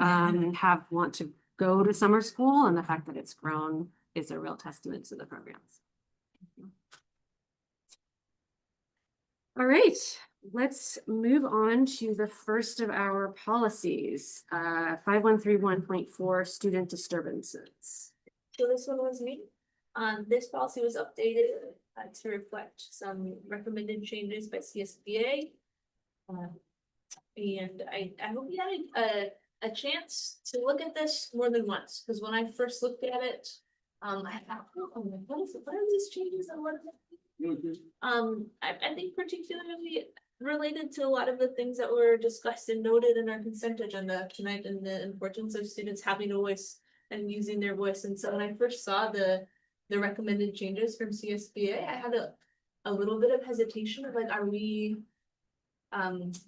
want to go to summer school, and the fact that it's grown is a real testament to the programs. All right, let's move on to the first of our policies, 5131.4 student disturbances. So this one was me. This policy was updated to reflect some recommended changes by CSBA. And I hope you had a chance to look at this more than once, because when I first looked at it, I thought, oh, what are these changes and what? I think particularly related to a lot of the things that were discussed and noted in our consent agenda tonight, and the importance of students having a voice and using their voice. And so when I first saw the recommended changes from CSBA, I had a little bit of hesitation of like, are we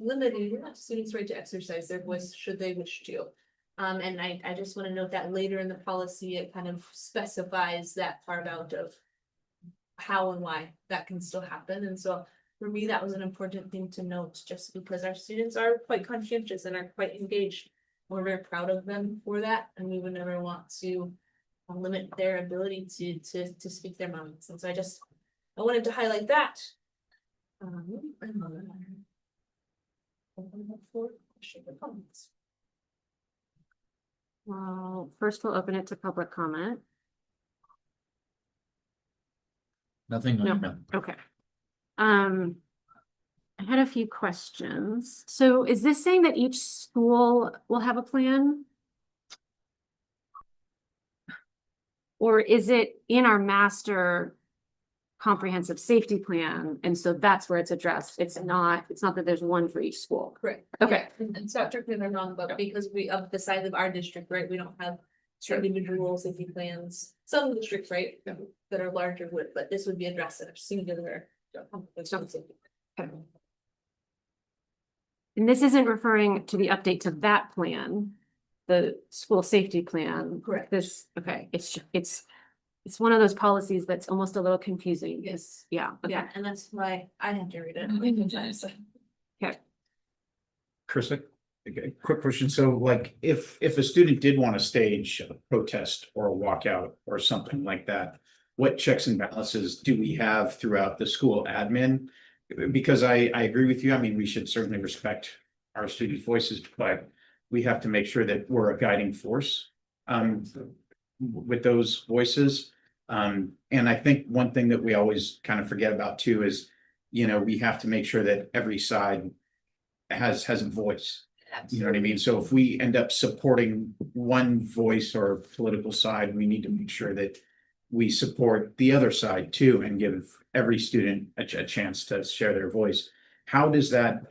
limiting students' right to exercise their voice should they wish to? And I just want to note that later in the policy, it kind of specifies that part out of how and why that can still happen. And so for me, that was an important thing to note, just because our students are quite conscientious and are quite engaged. We're very proud of them for that, and we would never want to limit their ability to speak their minds. And so I wanted to highlight that. Well, first we'll open it to public comment. Nothing. No, okay. I had a few questions. So is this saying that each school will have a plan? Or is it in our master comprehensive safety plan? And so that's where it's addressed. It's not that there's one for each school. Correct. Okay. Yeah, and stop correcting me if I'm wrong, but because of the size of our district, right, we don't have individual safety plans. Some districts, right, that are larger would, but this would be addressed in a singular. And this isn't referring to the update to that plan, the school safety plan. Correct. Okay, it's one of those policies that's almost a little confusing. Yes. Yeah, okay. Yeah, and that's why I had to read it. Okay. Chris, a quick question. So like, if a student did want to stage a protest or a walkout or something like that, what checks and balances do we have throughout the school admin? Because I agree with you. I mean, we should certainly respect our students' voices, but we have to make sure that we're a guiding force with those voices. And I think one thing that we always kind of forget about too is, you know, we have to make sure that every side has a voice. You know what I mean? So if we end up supporting one voice or political side, we need to make sure that we support the other side too, and give every student a chance to share their voice. How is that,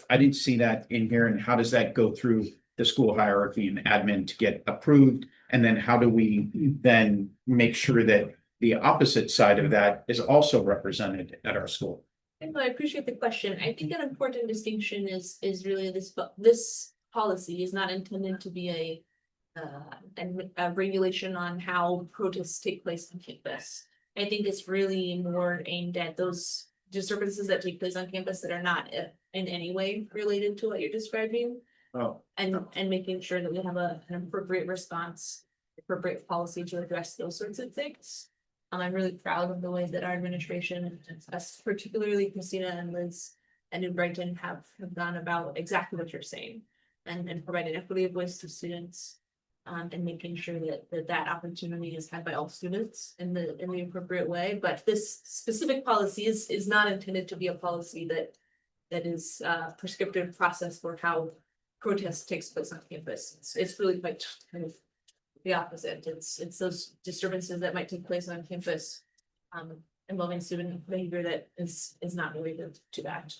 I didn't see that in here, and how does that go through the school hierarchy and admin to get approved? And then how do we then make sure that the opposite side of that is also represented at our school? I appreciate the question. I think an important distinction is really this policy is not intended to be a regulation on how protests take place on campus. I think it's really more aimed at those disturbances that take place on campus that are not in any way related to what you're describing. Oh. And making sure that we have an appropriate response, appropriate policy to address those sorts of things. I'm really proud of the way that our administration, particularly Christina and Liz and New Brighton, have gone about exactly what you're saying, and providing equity of voice to students, and making sure that opportunity is had by all students in the appropriate way. But this specific policy is not intended to be a policy that is prescriptive process for how protest takes place on campus. It's really quite kind of the opposite. It's those disturbances that might take place on campus. Involving student behavior that is not related to that.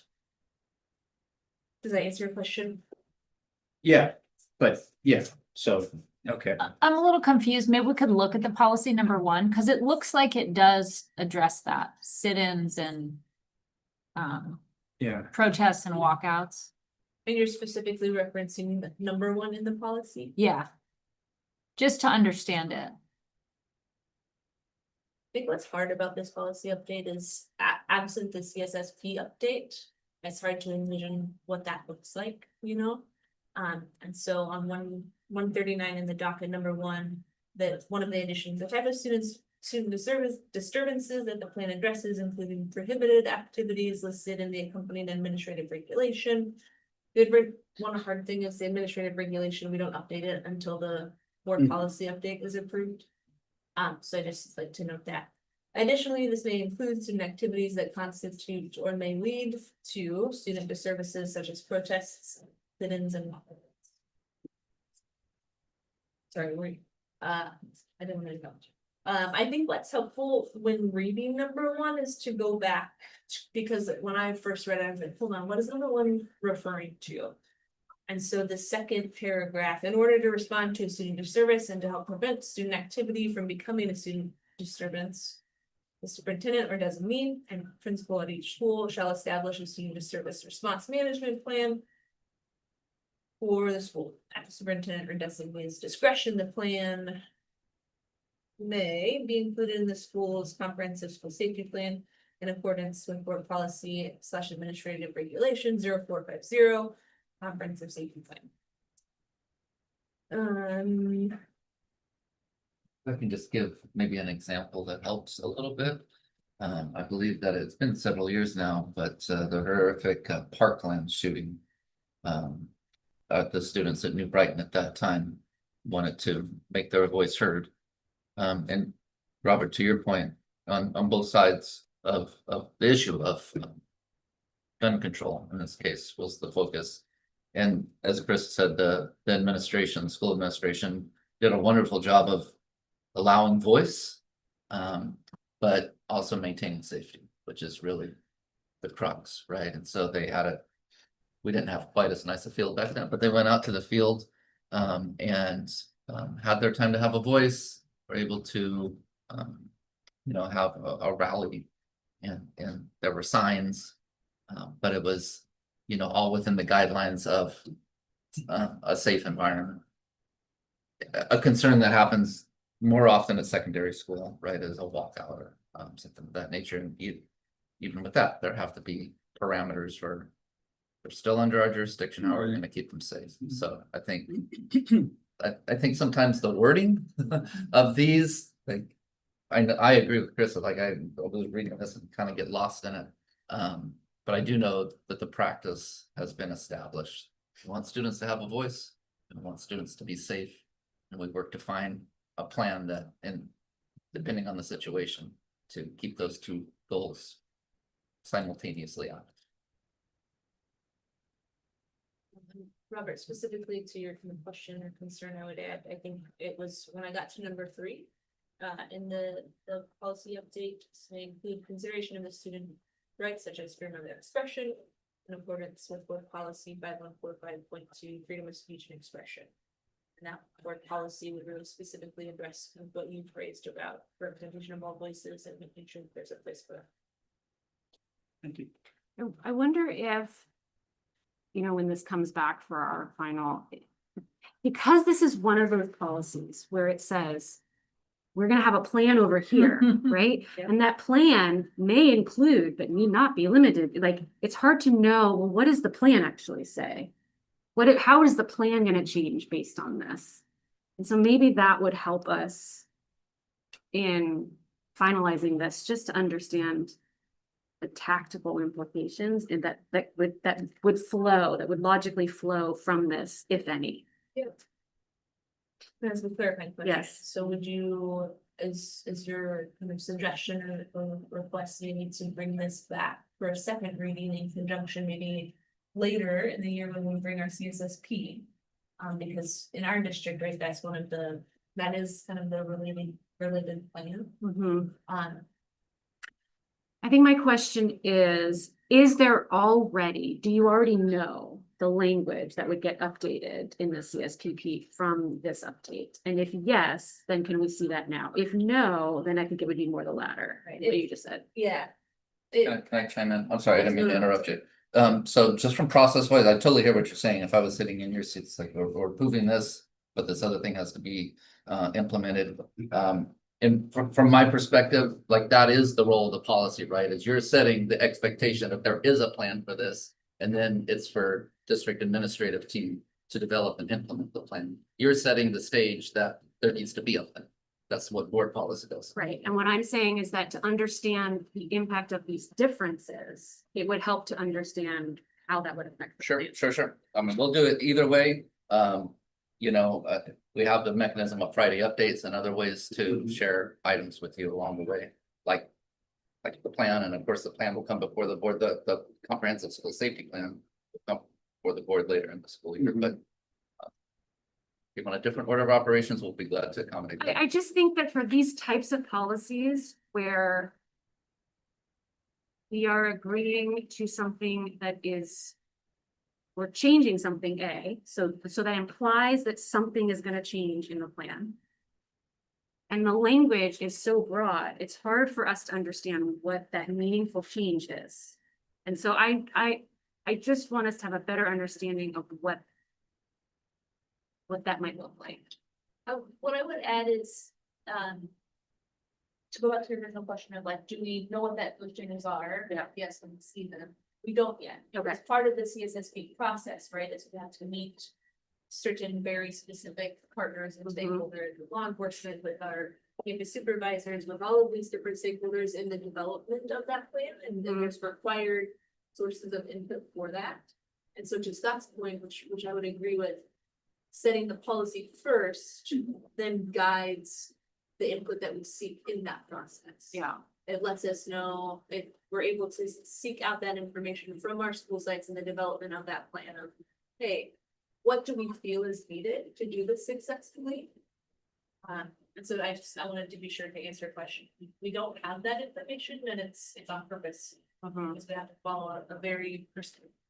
Does that answer your question? Yeah, but yeah, so, okay. I'm a little confused. Maybe we could look at the policy number 1, because it looks like it does address that, sit-ins and Yeah. protests and walkouts. And you're specifically referencing the number 1 in the policy? Yeah. Just to understand it. I think what's hard about this policy update is absent the CSSP update, it's hard to envision what that looks like, you know? And so on 139 in the docket number 1, that one of the additions, the type of student disturbances that the plan addresses, including prohibited activities listed in the accompanying administrative regulation. One hard thing is the administrative regulation, we don't update it until the board policy update is approved. So I just like to note that. Additionally, this may include student activities that constitute or may lead to student disservices such as protests, sit-ins, and walkouts. Sorry, I didn't really know. I think what's helpful when reading number 1 is to go back, because when I first read it, I was like, hold on, what is number 1 referring to? And so the second paragraph, in order to respond to a student disturbance and to help prevent student activity from becoming a student disturbance, the superintendent or designee and principal at each school shall establish a student disturbance response management plan for the school. At the superintendent or designee's discretion, the plan may be included in the school's comprehensive school safety plan in accordance with board policy / administrative regulation 0450. Comprehensive safety plan. I can just give maybe an example that helps a little bit. I believe that it's been several years now, but the horrific Parkland shooting. The students at New Brighton at that time wanted to make their voice heard. And Robert, to your point, on both sides of the issue of gun control, in this case, was the focus. And as Chris said, the administration, school administration did a wonderful job of allowing voice, but also maintaining safety, which is really the crux, right? And so they had we didn't have quite as nice a field back then, but they went out to the field and had their time to have a voice, were able to, have a rally, and there were signs, but it was, all within the guidelines of a safe environment. A concern that happens more often at secondary school, right, is a walkout or something of that nature. And even with that, there have to be parameters for they're still under our jurisdiction. How are we going to keep them safe? So I think I think sometimes the wording of these, like, I agree with Chris. Like I was reading this and kind of get lost in it. But I do know that the practice has been established. We want students to have a voice, and we want students to be safe, and we work to find a plan that, and depending on the situation, to keep those two goals simultaneously on. Robert, specifically to your kind of question or concern, I would add, I think it was when I got to number 3, in the policy update, to include consideration of the student rights such as freedom of expression in accordance with board policy 5145.2, freedom of speech and expression. And that board policy would really specifically address kind of what you've raised about representation of all voices and making sure that there's a place for that. Thank you. I wonder if, when this comes back for our final, because this is one of those policies where it says, we're going to have a plan over here, right? Yeah. And that plan may include, but need not be limited. Like, it's hard to know, well, what does the plan actually say? How is the plan going to change based on this? And so maybe that would help us in finalizing this, just to understand the tactical implications and that would logically flow from this, if any. Yeah. That's a clarifying question. Yes. So would you, is your kind of suggestion or request, you need to bring this back for a second reading in conjunction, maybe later in the year when we bring our CSSP. Because in our district, right, that's one of that is kind of the related plan. I think my question is there already, do you already know the language that would get updated in the CSPP from this update? And if yes, then can we see that now? If no, then I think it would be more the latter, Right. what you just said. Yeah. Can I chime in? I'm sorry, I didn't mean to interrupt you. So just from process wise, I totally hear what you're saying. If I was sitting in your seats, like, we're approving this, but this other thing has to be implemented. And from my perspective, like, that is the role of the policy, right? Is you're setting the expectation that there is a plan for this. And then it's for district administrative team to develop and implement the plan. You're setting the stage that there needs to be a plan. That's what board policy does. Right, and what I'm saying is that to understand the impact of these differences, it would help to understand how that would affect. the Sure, plan. sure. I mean, we'll do it either way. You know, we have the mechanism of Friday updates and other ways to share items with you along the way, like the plan, and of course, the plan will come before the board, the comprehensive school safety plan will come before the board later in the school year, but if you want a different order of operations, we'll be glad to accommodate that. I just think that for these types of policies where we are agreeing to something that is, we're changing something, so that implies that something is gonna change in the plan. And the language is so broad, it's hard for us to understand what that meaningful change is. And so I just want us to have a better understanding of what that might look like. What I would add is, to go back to your original question of like, do we know what those changes are? Yeah. Yes, and see them. We don't yet. Okay. As part of the CSSP process, right, is we have to meet certain very specific partners and stakeholders, with law enforcement, with our campus supervisors, with all of these different stakeholders in the development of that plan, and then there's required sources of input for that. And so to Scott's point, which I would agree with, setting the policy first then guides the input that we seek in that process. Yeah. It lets us know if we're able to seek out that information from our school sites in the development of that plan of, hey, what do we feel is needed to do this successfully? And so I wanted to be sure to answer your question. We don't have that information, and it's on purpose. Because we have to follow a very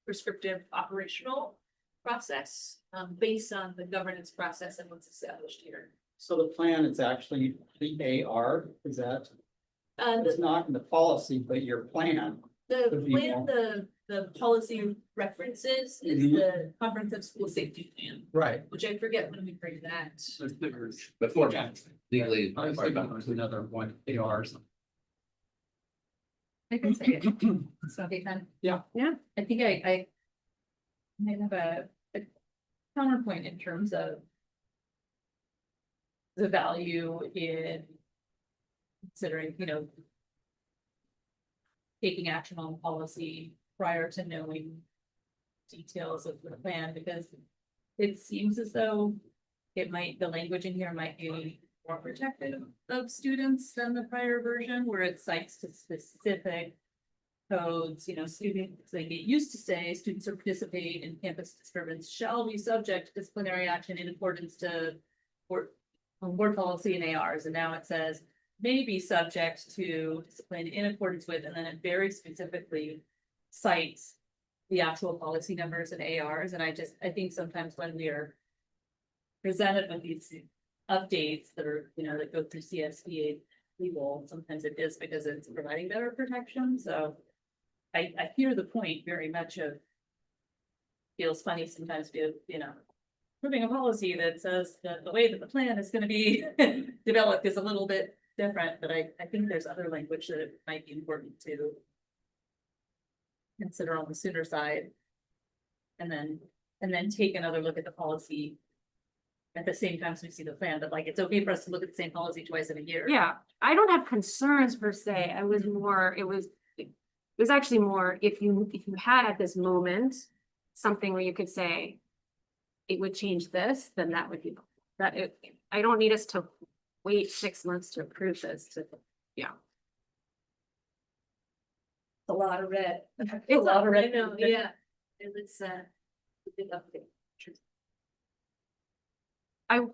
prescriptive operational process, based on the governance process and what's established here. So the plan is actually the AR, is that, it's The not in the policy, but your plan. Could be plan, more. the policy references is Mhm. the comprehensive school safety plan, Right. which I forget when we bring that. Before legally. I was thinking there's another one, ARs. I can say it. Okay, then. Yeah. Yeah. I think I might have a counterpoint in terms of the value in considering, taking action on policy prior to knowing details of the plan, because it seems as though the language in here might be more protective of students than the prior version, where it cites to specific codes, students, they get used to say, students who participate in campus disturbance shall be subject to disciplinary action in accordance to board policy and ARs, and now it says may be subject to discipline in accordance with, and then it very specifically cites the actual policy numbers and ARs, and I think sometimes when we are presented with these updates that are, that go through CSBA legal, sometimes it is because it's providing better protection, so I hear the point very much of feels funny sometimes to, proving a policy that says that the way that the plan is gonna be developed is a little bit different, but I think there's other language that it might be important to consider on the sooner side. And then take another look at the policy at the same time as we see the plan, but like, it's okay for us to look at the same policy twice in a year. Yeah, I don't have concerns per se. It was actually more if you had at this moment something where you could say it would change this, then that would be I don't need us to wait 6 months to approve this. A lot of red. It's A lot of red. I know, Yeah. And it's a big update.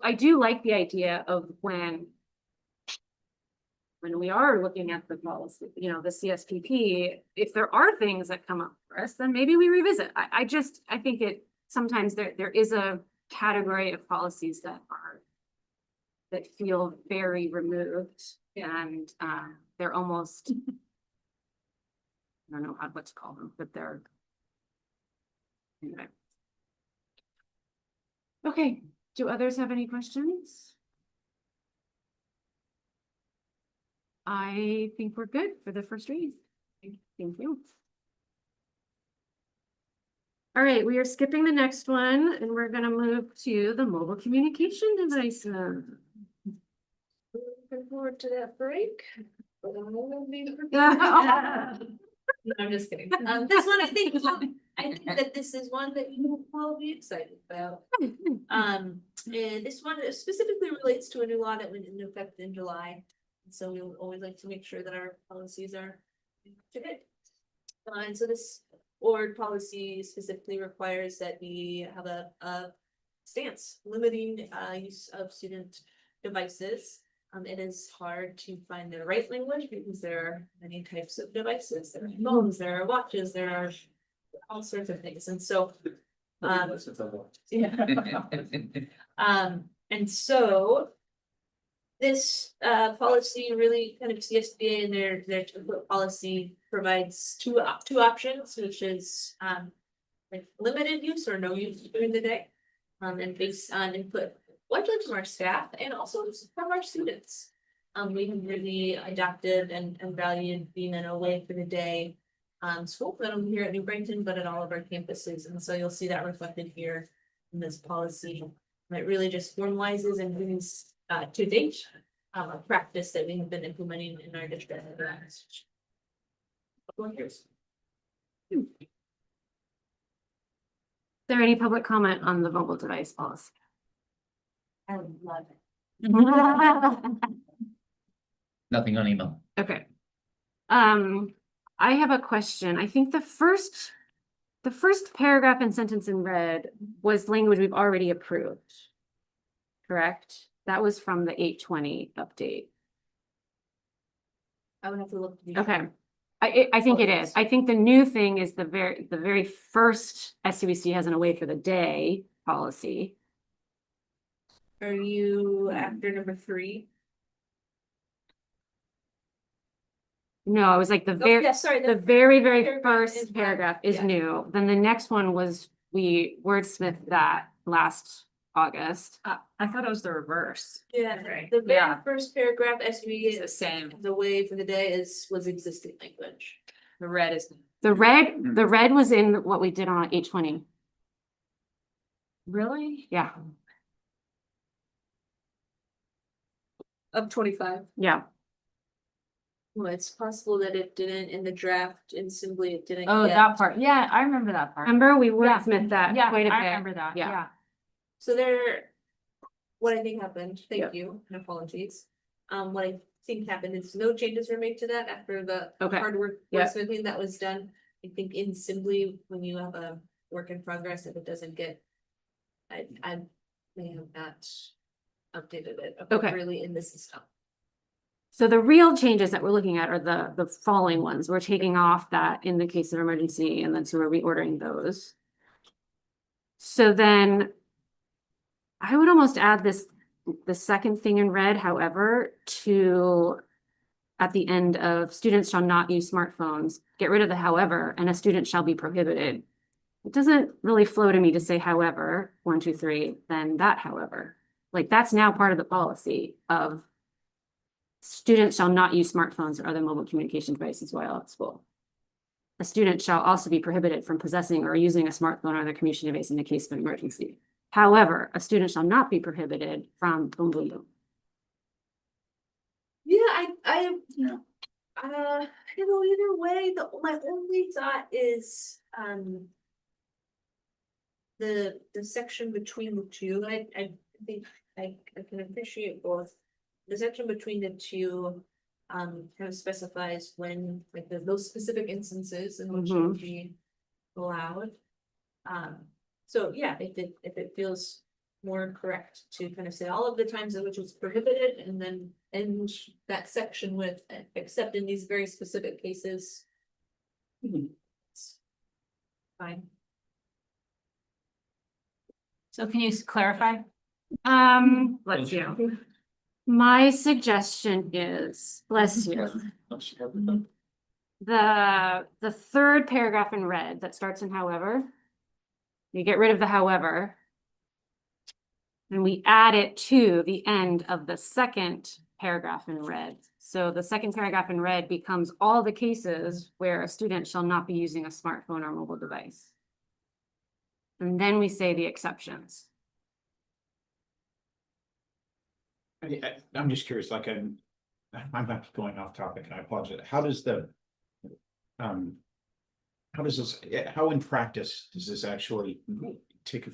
I do like the idea of when we are looking at the policy, you know, the CSPP, if there are things that come up for us, then maybe we revisit. I think sometimes there is a category of policies that feel very removed and, they're almost, I don't know what to call them, but they're. Anyway. Okay, do others have any questions? I think we're good for the first read. Thank you. All right, we are skipping the next one and we're gonna move to the mobile communication devices. Looking forward to that break. But I will be No, I'm just kidding. This one, I think that this is one that you will all be excited about. And this one specifically relates to a new law that went into effect in July. So we would always like to make sure that our policies are up to date. And so this board policy specifically requires that we have a stance limiting use of student devices. It is hard to find the right language because there are many types of devices. There are phones, there are watches, there are all sorts of things. And so, yeah. And so this policy really kind of CSBA and their template policy provides two options, which is like limited use or no use during the day. And based on input largely from our staff and also from our students. We have really adapted and valued being in a way for the day school, not only here at New Brighton, but at all of our campuses. And so you'll see that reflected here in this policy. And it really just formalizes and brings to date a practice that we have been implementing in our district for the last couple of years. Is there any public comment on the mobile device policy? I would love it. Nothing on email. Okay. I have a question. I think the first paragraph and sentence in red was language we've already approved. Correct? That was from the 820 update. I would have to look. Okay. I think it is. I think the new thing is the very first SUESD has an away for the day policy. Are you after number 3? No, it was like the Oh, very, yeah, sorry. the very paragraph first is paragraph one, is yeah. new. Then the next one was, we wordsmithed that last August. I thought it was the reverse. Yeah, Right. the very Yeah. first paragraph It's SUE, the same. the way for the day was existing language. The red is. The red was in what we did on 820. Really? Yeah, Of 25. yeah. Well, it's possible that it didn't in the draft and simply it didn't. Oh, get- that part. Yeah, I remember that part. Remember, we wordsmithed that Yeah, quite a bit. I remember that. Yeah. Yeah. So what I think happened, thank you, and apologies. What I think happened is no changes were made to that after the Okay. hard work Yeah. wordsmithing that was done. I think in simply when you have a work in progress, if it doesn't get, I may have not updated it appropriately in the system. So the real changes that we're looking at are the following ones. We're taking off that in the case of emergency, and then so we're reordering those. So then I would almost add the second thing in red, however, to at the end of students shall not use smartphones, get rid of the however, and a student shall be prohibited. It doesn't really flow to me to say however, 1, 2, 3, then that however. Like that's now part of the policy of students shall not use smartphones or other mobile communication devices while at school. A student shall also be prohibited from possessing or using a smartphone or other communication device in the case of an emergency. However, a student shall not be prohibited from boom, boom, boom. Yeah, either way, my only thought is, the section between the two, I think I can appreciate both. The section between the two, kind of specifies when, like, those specific instances in which it would be allowed. So yeah, if it feels more correct to kind of say all of the times in which it's prohibited and then end that section with, except in these very specific cases. It's fine. So can you clarify? Let's see. My suggestion is, bless you, the third paragraph in red that starts in however. You get rid of the however. And we add it to the end of the second paragraph in red. So the second paragraph in red becomes all the cases where a student shall not be using a smartphone or mobile device. And then we say the exceptions. I'm just curious, like, I'm not going off topic, and I apologize. How does how in practice does this actually take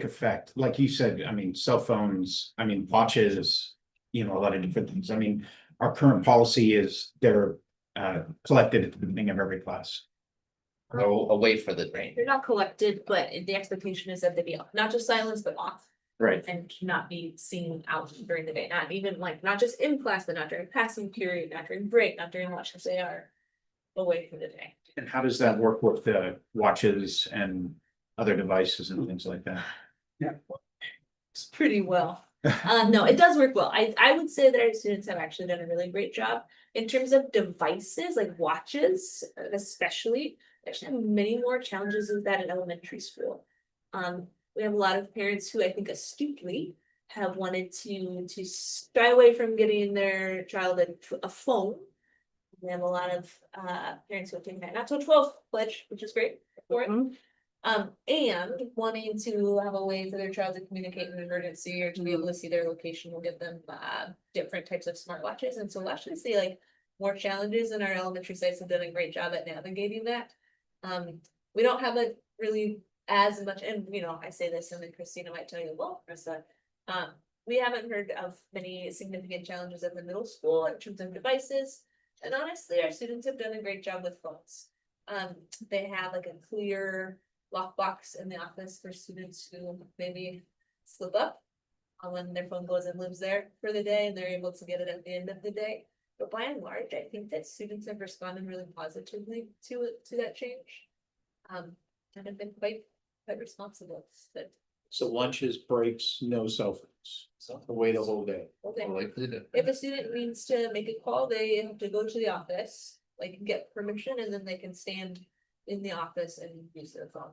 effect? Like you said, I mean, cell phones, I mean, watches, a lot of different things. I mean, our current policy is they're collected at the beginning of every class. Go away for the drain. They're not collected, but the expectation is that they be off, not just silenced, but off. Right. And not be seen out during the day, not even like, not just in class, but not during passing period, not during break, not during lunch, because they are away for the day. And how does that work with the watches and other devices and things like that? It's pretty well. No, it does work well. I would say that our students have actually done a really great job in terms of devices, like watches, especially. They actually have many more challenges with that in elementary school. We have a lot of parents who I think astutely have wanted to stray away from getting their child a phone. We have a lot of parents who are taking that not till 12 pledge, which is great for it. And wanting to have a way for their child to communicate in an emergency or to be able to see their location will give them different types of smartwatches. And so we'll actually see like more challenges, and our elementary sites have done a great job at navigating that. We don't have a really as much, and I say this and then Christina might tell you, well, Krista, we haven't heard of many significant challenges at the middle school in terms of devices. And honestly, our students have done a great job with phones. They have like a clear lockbox in the office for students who maybe slip up when their phone goes and lives there for the day, and they're able to get it at the end of the day. But by and large, I think that students have responded really positively to that change. And have been quite responsible. But So lunches, breaks, no cell phones, away the whole day. Away for the day. if a student needs to make a call, they have to go to the office, like get permission, and then they can stand in the office and use their phone.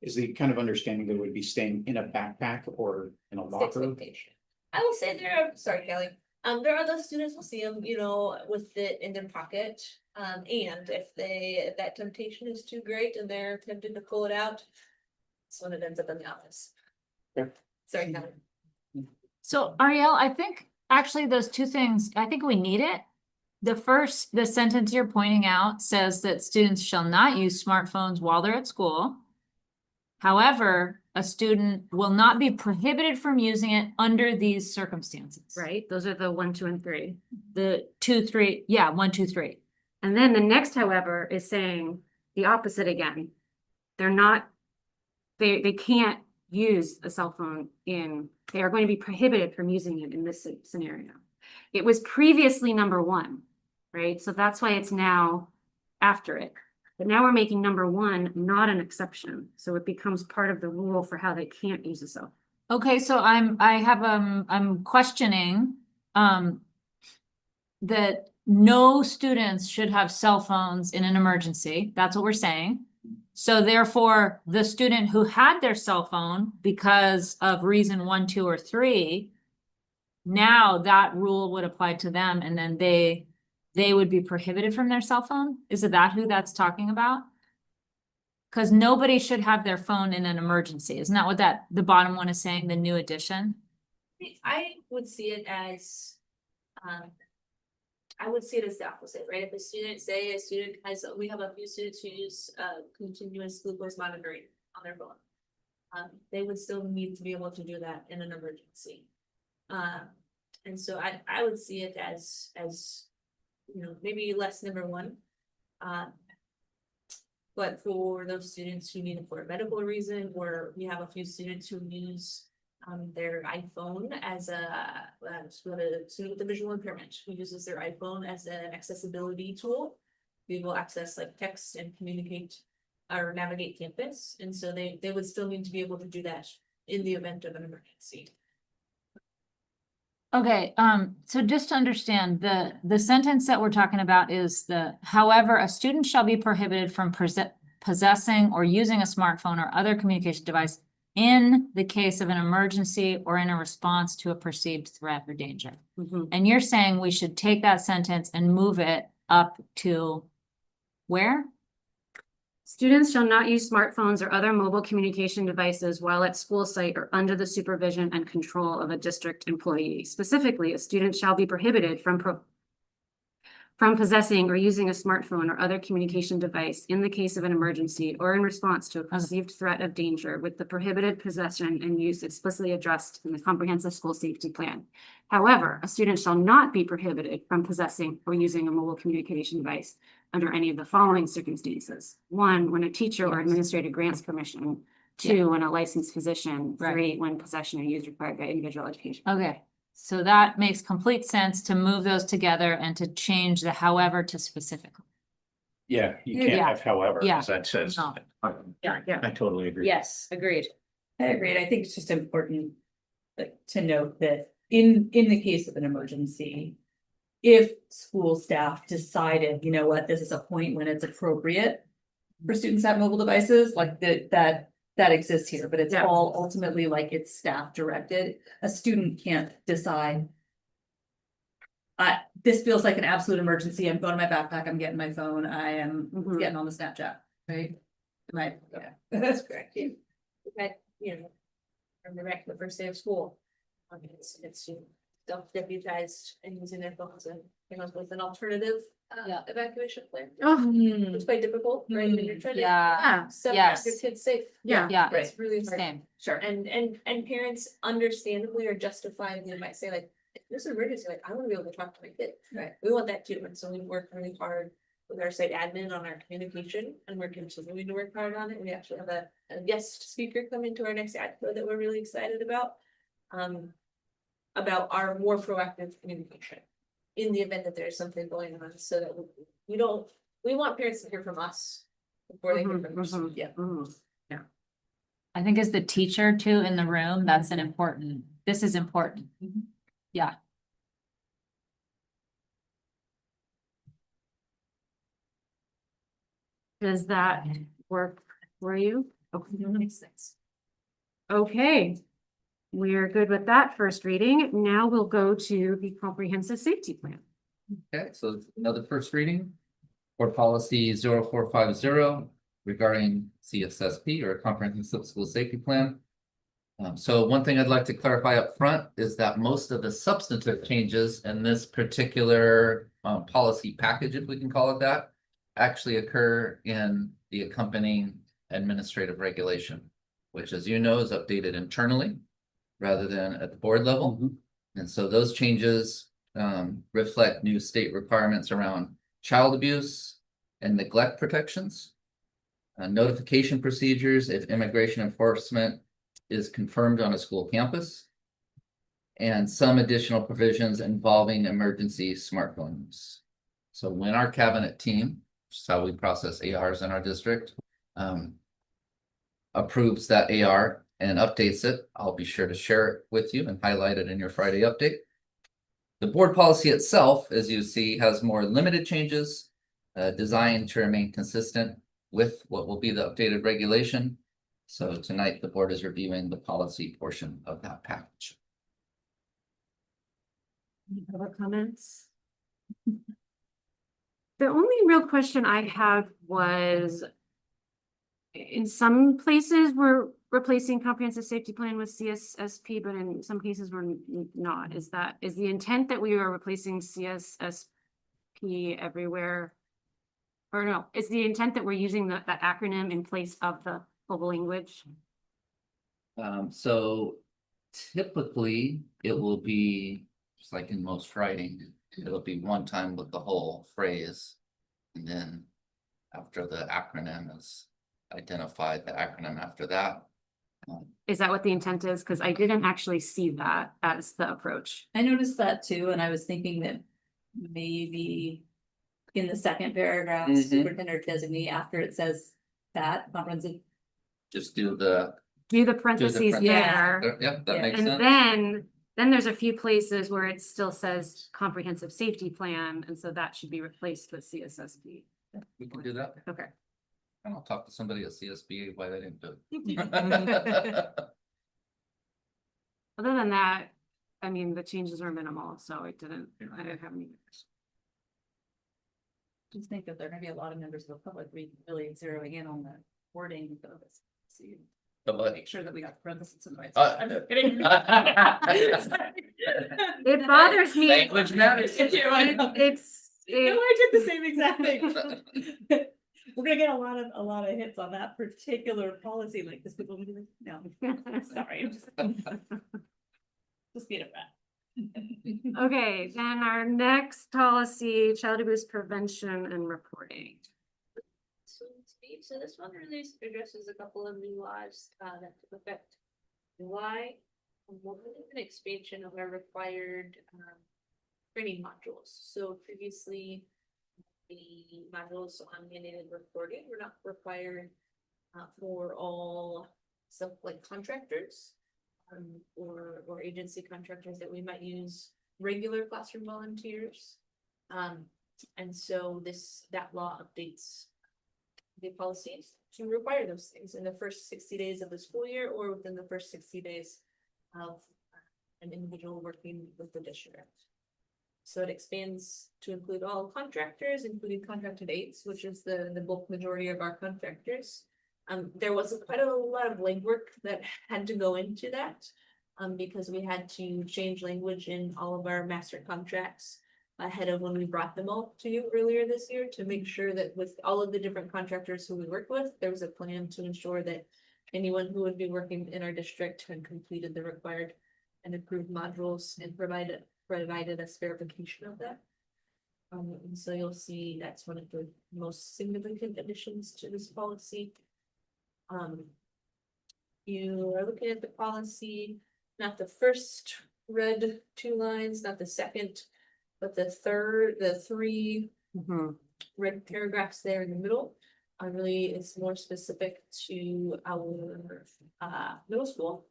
Is the kind of understanding they would be staying in a backpack or in a It's the locker? expectation. I will say sorry, Kelly. There are those students, we'll see them, with it in their pocket. And if that temptation is too great and they're tempted to pull it out, that's when it ends up in the office. Yeah. Sorry, Kelly. So Ariel, I think actually those two things, I think we need it. The sentence you're pointing out says that students shall not use smartphones while they're at school. However, a student will not be prohibited from using it under these circumstances. Right? Those are the 1, 2, and 3. The 2, 3, yeah, 1, 2, 3. And then the next, however, is saying the opposite again. They're not, they can't use a cell phone they are going to be prohibited from using it in this scenario. It was previously number 1, right? So that's why it's now after it. But now we're making number 1 not an exception. So it becomes part of the rule for how they can't use a cell phone. Okay, so I'm questioning that no students should have cell phones in an emergency. That's what we're saying. So therefore, the student who had their cell phone because of reason 1, 2, or 3, now that rule would apply to them, and then they would be prohibited from their cell phone? Is it that who that's talking about? Because nobody should have their phone in an emergency. Isn't that what the bottom one is saying, the new addition? I would see it as, the opposite, right? If a student, we have a few students who use continuous glucose monitoring on their phone. They would still need to be able to do that in an emergency. And so I would see it as maybe less number 1. But for those students who need it for a medical reason, or we have a few students who use their iPhone as we have a student with a visual impairment who uses their iPhone as an accessibility tool. We will access like text and communicate or navigate campus, and so they would still need to be able to do that in the event of an emergency. Okay, so just to understand, the sentence that we're talking about is however, a student shall be prohibited from possessing or using a smartphone or other communication device in the case of an emergency or in a response to a perceived threat or danger. And you're saying we should take that sentence and move it up to where? Students shall not use smartphones or other mobile communication devices while at school site or under the supervision and control of a district employee. Specifically, a student shall be prohibited from possessing or using a smartphone or other communication device in the case of an emergency or in response to a perceived threat of danger, with the prohibited possession and use explicitly addressed in the comprehensive school safety plan. However, a student shall not be prohibited from possessing or using a mobile communication device under any of the following circumstances. 1, when a teacher or administrator grants permission. 2, when a licensed physician. Right. 3, when possession or use required by individual education. Okay, so that makes complete sense to move those together and to change the however to specifically. Yeah, you Yeah. can't have however, Yeah. as that says. No. Yeah. I totally agree. Yes, agreed. I agree. I think it's just important to note that in the case of an emergency, if school staff decided, you know what, this is a point when it's appropriate for students to have mobile devices, like that exists here, but it's Yeah. all ultimately like it's staff directed. A student can't decide. This feels like an absolute emergency. I'm going to my backpack. I'm getting my phone. I am getting on the Snapchat, right? Yeah, That's correct. But, you know, from the first day of school, it's self-deputized and using their phones and came up with an alternative evacuation plan. Oh, It's quite difficult, right? When you're trying to Yeah, separate yes. your kids safe. Yeah. Yeah. It's really hard. Same. sure. And parents understandably or justifiably might say like, if there's an emergency, like, I wanna be able to talk to my kid. Right. We want that too, and so we work really hard with our site admin on our communication, and we're continuing to work hard on it. We actually have a guest speaker coming to our next AdCo that we're really excited about. About our more proactive communication in the event that there's something going on, so that we want parents to hear from us before they hear from us. Yeah. I think as the teacher too in the room, this is important. Yeah. Does that work for you? Makes sense. Okay. We're good with that first reading. Now we'll go to the comprehensive safety plan. Okay, so another first reading for policy 0450 regarding CSSP or comprehensive school safety plan. So one thing I'd like to clarify up front is that most of the substantive changes in this particular policy package, if we can call it that, actually occur in the accompanying administrative regulation, which, as you know, is updated internally rather than at the board level. And so those changes reflect new state requirements around child abuse and neglect protections, notification procedures if immigration enforcement is confirmed on a school campus, and some additional provisions involving emergency smartphone use. So when our cabinet team, which is how we process ARs in our district, approves that AR and updates it, I'll be sure to share it with you and highlight it in your Friday update. The board policy itself, as you see, has more limited changes designed to remain consistent with what will be the updated regulation. So tonight, the board is reviewing the policy portion of that package. Any other comments? The only real question I had was, in some places, we're replacing comprehensive safety plan with CSSP, but in some cases we're not. Is the intent that we are replacing CSSP everywhere? Or no, is the intent that we're using that acronym in place of the full language? So typically it will be, just like in most writing, it'll be one time with the whole phrase. And then after the acronym is identified, the acronym after that. Is that what the intent is? Because I didn't actually see that as the approach. I noticed that too, and I was thinking that maybe in the second paragraph, Mhm. superintendent designee, after it says that comprehensive. Just do the. Do the do the parentheses parentheses there. there. Yep, that Yeah. makes And sense. then there's a few places where it still says comprehensive safety plan, and so that should be replaced with CSSP. We can do that. Okay. I'll talk to somebody at CSBA why they didn't do it. Other than that, I mean, the changes are minimal, so I didn't have any. Just think that there are gonna be a lot of members of the public really zeroing in on the wording of this. See, But what? make sure that we got parentheses in the right. Uh, spot. I'm just kidding. It bothers me. Language matters. I do, I know. No, I did the same exact thing. We're gonna get a lot of hits on that particular policy, like this people will be like, no, sorry. Just beat it back. Okay, then our next policy, child abuse prevention and reporting. So this one really addresses a couple of new laws that took effect in July. One is an expansion of our required training modules. So previously, the modules on mandated reporting were not required for all contractors or agency contractors that we might use regular classroom volunteers. And so that law updates the policies to require those things in the first 60 days of the school year or within the first 60 days of an individual working with the district. So it expands to include all contractors, including contracted aides, which is the bulk majority of our contractors. There was quite a lot of legwork that had to go into that, because we had to change language in all of our master contracts ahead of when we brought them all to you earlier this year to make sure that with all of the different contractors who we work with, there was a plan to ensure that anyone who would be working in our district had completed the required and approved modules and provided us verification of that. And so you'll see that's one of the most significant additions to this policy. You are looking at the policy, not the first red 2 lines, not the second, but the three red paragraphs there in the middle. Really is more specific to our middle school.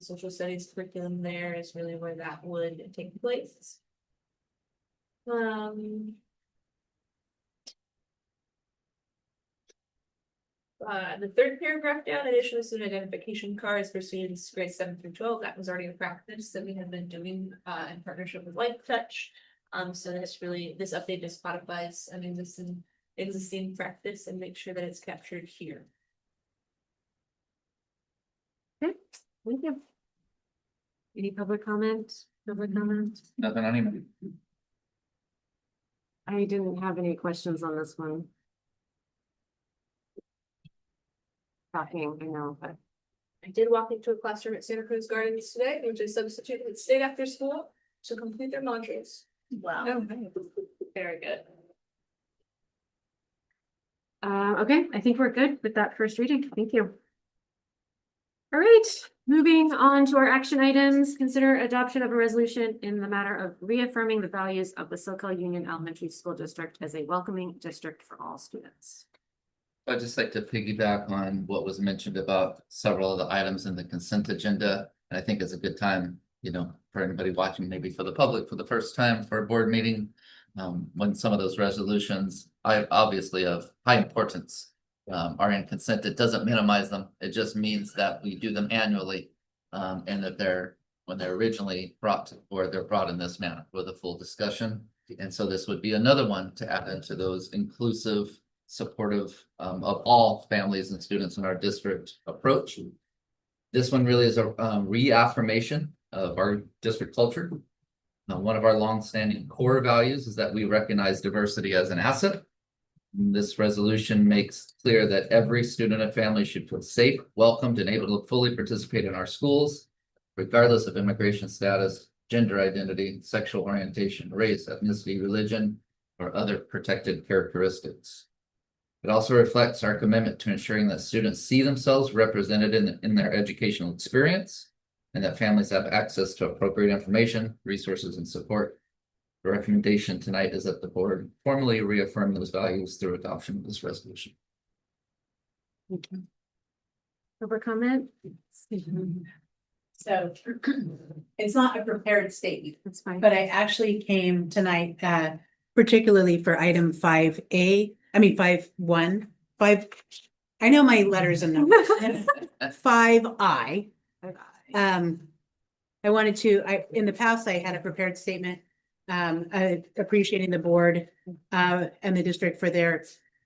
Social studies curriculum there is really where that would take place. The third paragraph down, additional student identification cards for students grades 7 through 12, that was already a practice that we have been doing in partnership with Life Touch. So this update just codifies an existing practice and make sure that it's captured here. Okay, thank you. Any public comment? Public comment? Nothing on email. I didn't have any questions on this one. Talking, I know, but I did walk into a classroom at Santa Cruz Gardens today, which is substitute that stayed after school to complete their modules. Wow. Very good. okay, I think we're good with that first reading. Thank you. All right, moving on to our action items. Consider adoption of a resolution in the matter of reaffirming the values of the SoCal Union Elementary School District as a welcoming district for all students. I'd just like to piggyback on what was mentioned about several of the items in the consent agenda. And I think it's a good time, for anybody watching, maybe for the public for the first time for a board meeting. When some of those resolutions, obviously of high importance, are in consent. It doesn't minimize them. It just means that we do them annually. And that when they're originally brought in this manner with a full discussion. And so this would be another one to add into those inclusive, supportive of all families and students in our district approach. This one really is a reaffirmation of our district culture. One of our longstanding core values is that we recognize diversity as an asset. This resolution makes clear that every student and family should feel safe, welcomed, and able to fully participate in our schools, regardless of immigration status, gender identity, sexual orientation, race, ethnicity, religion, or other protected characteristics. It also reflects our commitment to ensuring that students see themselves represented in their educational experience and that families have access to appropriate information, resources, and support. The recommendation tonight is that the board formally reaffirm those values through adoption of this resolution. Over comment? So it's not a prepared statement, That's fine. but I actually came tonight, particularly for item 5A, I mean, 5.1, 5. I know my letters and numbers. 5I. I wanted to, in the past, I had a prepared statement, appreciating the board, and the district for their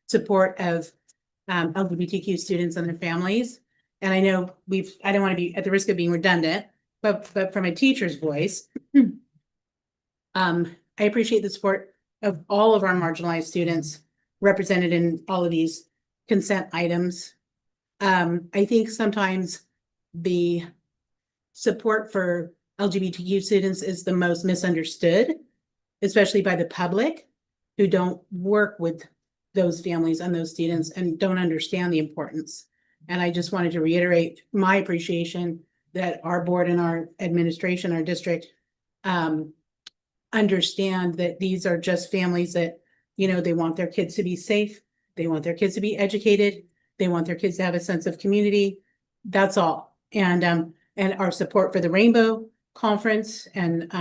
support of, LGBTQ students and their families. And I know I don't want to be at the risk of being redundant, but from a teacher's voice, I appreciate the support of all of our marginalized students represented in all of these consent items. I think sometimes the support for LGBTQ students is the most misunderstood, especially by the public who don't work with those families and those students and don't understand the importance. And I just wanted to reiterate my appreciation that our board and our administration, our district, understand that these are just families that, they want their kids to be safe. They want their kids to be educated. They want their kids to have a sense of community. That's all. And our support for the Rainbow Conference and,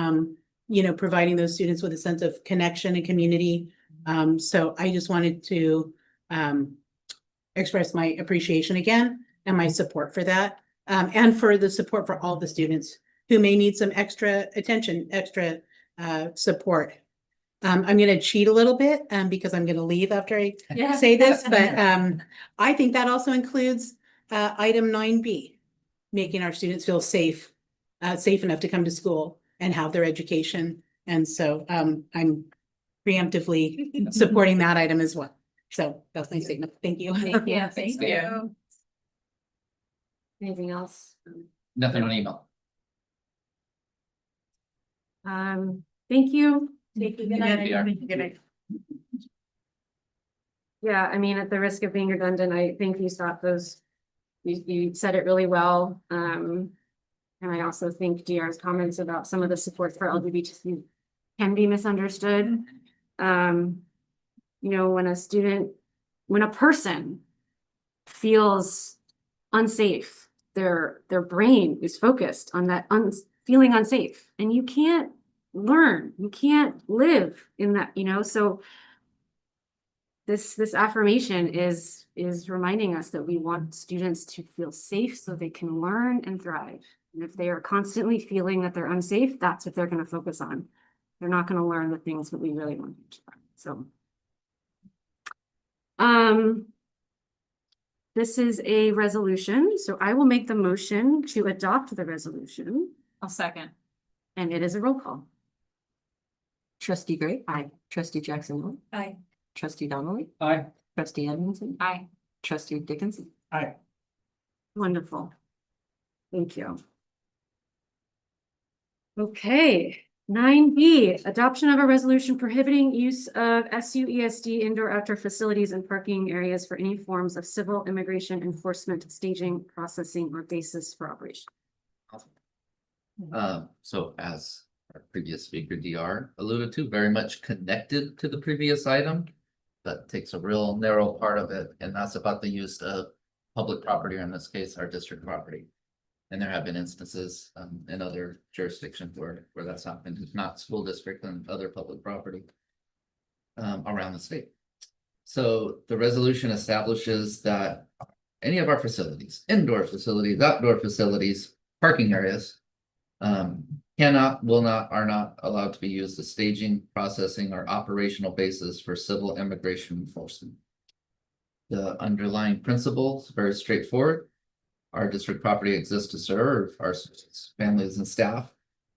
providing those students with a sense of connection and community. So I just wanted to, express my appreciation again and my support for that. And for the support for all the students who may need some extra attention, extra support. I'm going to cheat a little bit because I'm going to leave after I say this, but I think that also includes item 9B, making our students feel safe enough to come to school and have their education. And so I'm preemptively supporting that item as well. So that's my statement. Thank you. Thank you. Thank you. Anything else? Nothing on email. Thank you. Take Good night. Yeah, I mean, at the risk of being redundant, I think you stopped those. You said it really well. And I also think DR's comments about some of the support for LGBT can be misunderstood. When a person feels unsafe, their brain is focused on that feeling unsafe, and you can't learn, you can't live in that, so this affirmation is reminding us that we want students to feel safe so they can learn and thrive. And if they are constantly feeling that they're unsafe, that's what they're going to focus on. They're not going to learn the things that we really want them to learn. So this is a resolution, so I will make the motion to adopt the resolution, I'll second. and it is a roll call. Trustee Gray. Aye. Trustee Jackson. Aye. Trustee Donnelly. Aye. Trustee Edmondson. Aye. Trustee Dickinson. Aye. Wonderful. Thank you. Okay, 9B, adoption of a resolution prohibiting use of SUESD indoor-outdoor facilities and parking areas for any forms of civil immigration enforcement, staging, processing, or basis for operation. So as our previous speaker DR alluded to, very much connected to the previous item, but takes a real narrow part of it, and that's about the use of public property, or in this case, our district property. And there have been instances in other jurisdictions where that's happened, if not school district and other public property around the state. So the resolution establishes that any of our facilities, indoor facilities, outdoor facilities, parking areas, cannot, will not, are not allowed to be used as staging, processing, or operational basis for civil immigration enforcement. The underlying principle is very straightforward. Our district property exists to serve our students, families, and staff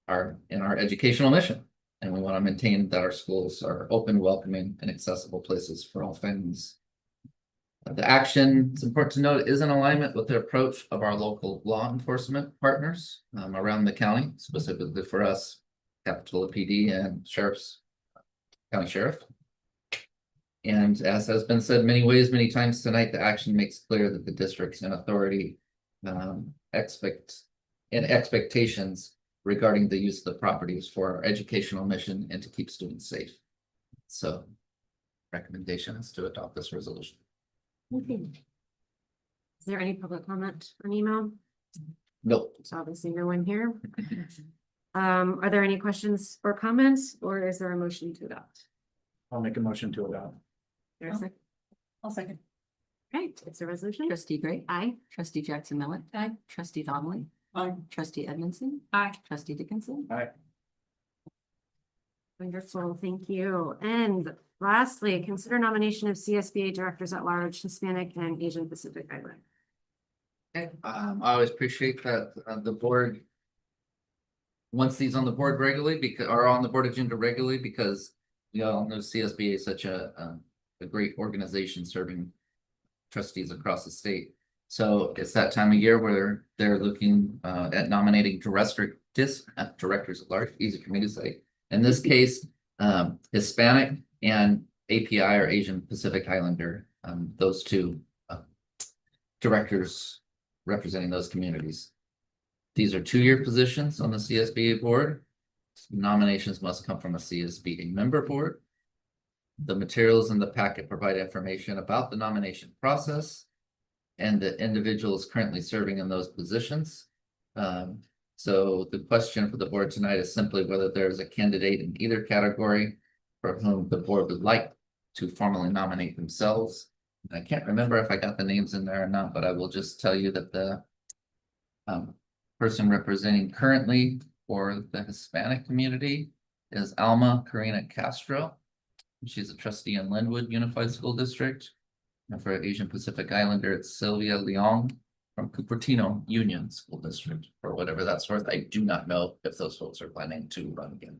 in our educational mission. And we want to maintain that our schools are open, welcoming, and accessible places for all families. The action, it's important to note, is in alignment with the approach of our local law enforcement partners around the county, specifically for us, Capitola PD and County Sheriff. And as has been said many ways, many times tonight, the action makes clear that the districts and authority expectations regarding the use of the properties for our educational mission and to keep students safe. So recommendation is to adopt this resolution. Is there any public comment on email? Nope. There's obviously no one here. Are there any questions or comments, or is there a motion to adopt? I'll make a motion to adopt. There's a second. I'll second. Right, it's a resolution. Trustee Gray. Aye. Trustee Jackson Miller. Aye. Trustee Donnelly. Aye. Trustee Edmondson. Aye. Trustee Dickinson. Wonderful, thank you. And lastly, consider nomination of CSBA directors at large, Hispanic and Asian Pacific Island. I always appreciate that the board wants these on the board regularly because are on the board agenda regularly because we all know CSBA is such a great organization serving trustees across the state. So it's that time of year where they're looking at nominating directors at large, easy for me to say. In this case, Hispanic and API or Asian Pacific Islander, those two directors representing those communities. These are 2-year positions on the CSBA board. Nominations must come from a CSBA member board. The materials in the packet provide information about the nomination process and the individuals currently serving in those positions. So the question for the board tonight is simply whether there is a candidate in either category for whom the board would like to formally nominate themselves. I can't remember if I got the names in there or not, but I will just tell you that the person representing currently for the Hispanic community is Alma Karina Castro. She's a trustee in Linwood Unified School District. And for Asian Pacific Islander, it's Sylvia Leong from Cupertino Union School District, or whatever that's worth. I do not know if those folks are planning to run again.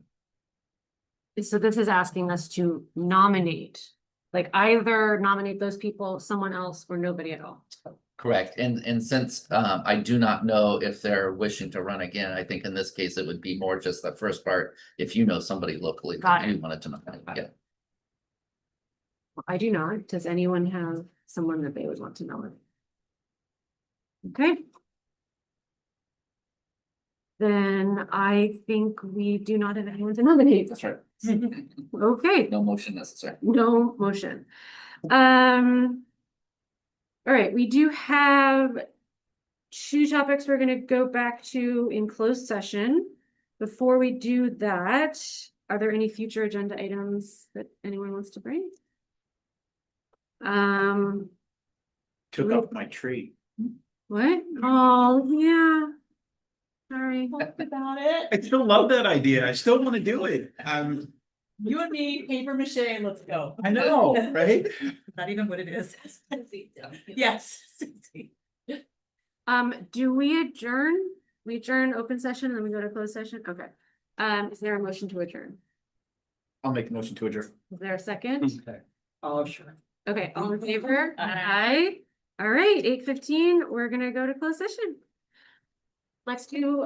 So this is asking us to nominate, like either nominate those people, someone else, or nobody at all. Correct. And since I do not know if they're wishing to run again, I think in this case, it would be more just the first part. If you know somebody locally that you wanted to nominate. Yeah. I do not. Does anyone have someone that they would want to nominate? Okay. Then I think we do not have anyone to nominate. That's right. Okay, No motion necessary. no motion. All right, we do have 2 topics we're gonna go back to in closed session. Before we do that, are there any future agenda items that anyone wants to bring? Took up my tree. What? Oh, yeah. Sorry. Talk about it. I still love that idea. I still want to do it. You and me, paper mache, let's go. I know, right? Not even what it is. Yes. Do we adjourn? We adjourn open session and then we go to closed session? Okay. Is there a motion to adjourn? I'll make a motion to adjourn. Is there a second? Okay. Oh, sure. Okay, all in favor? Aye. All right, 8:15, we're gonna go to closed session. Let's do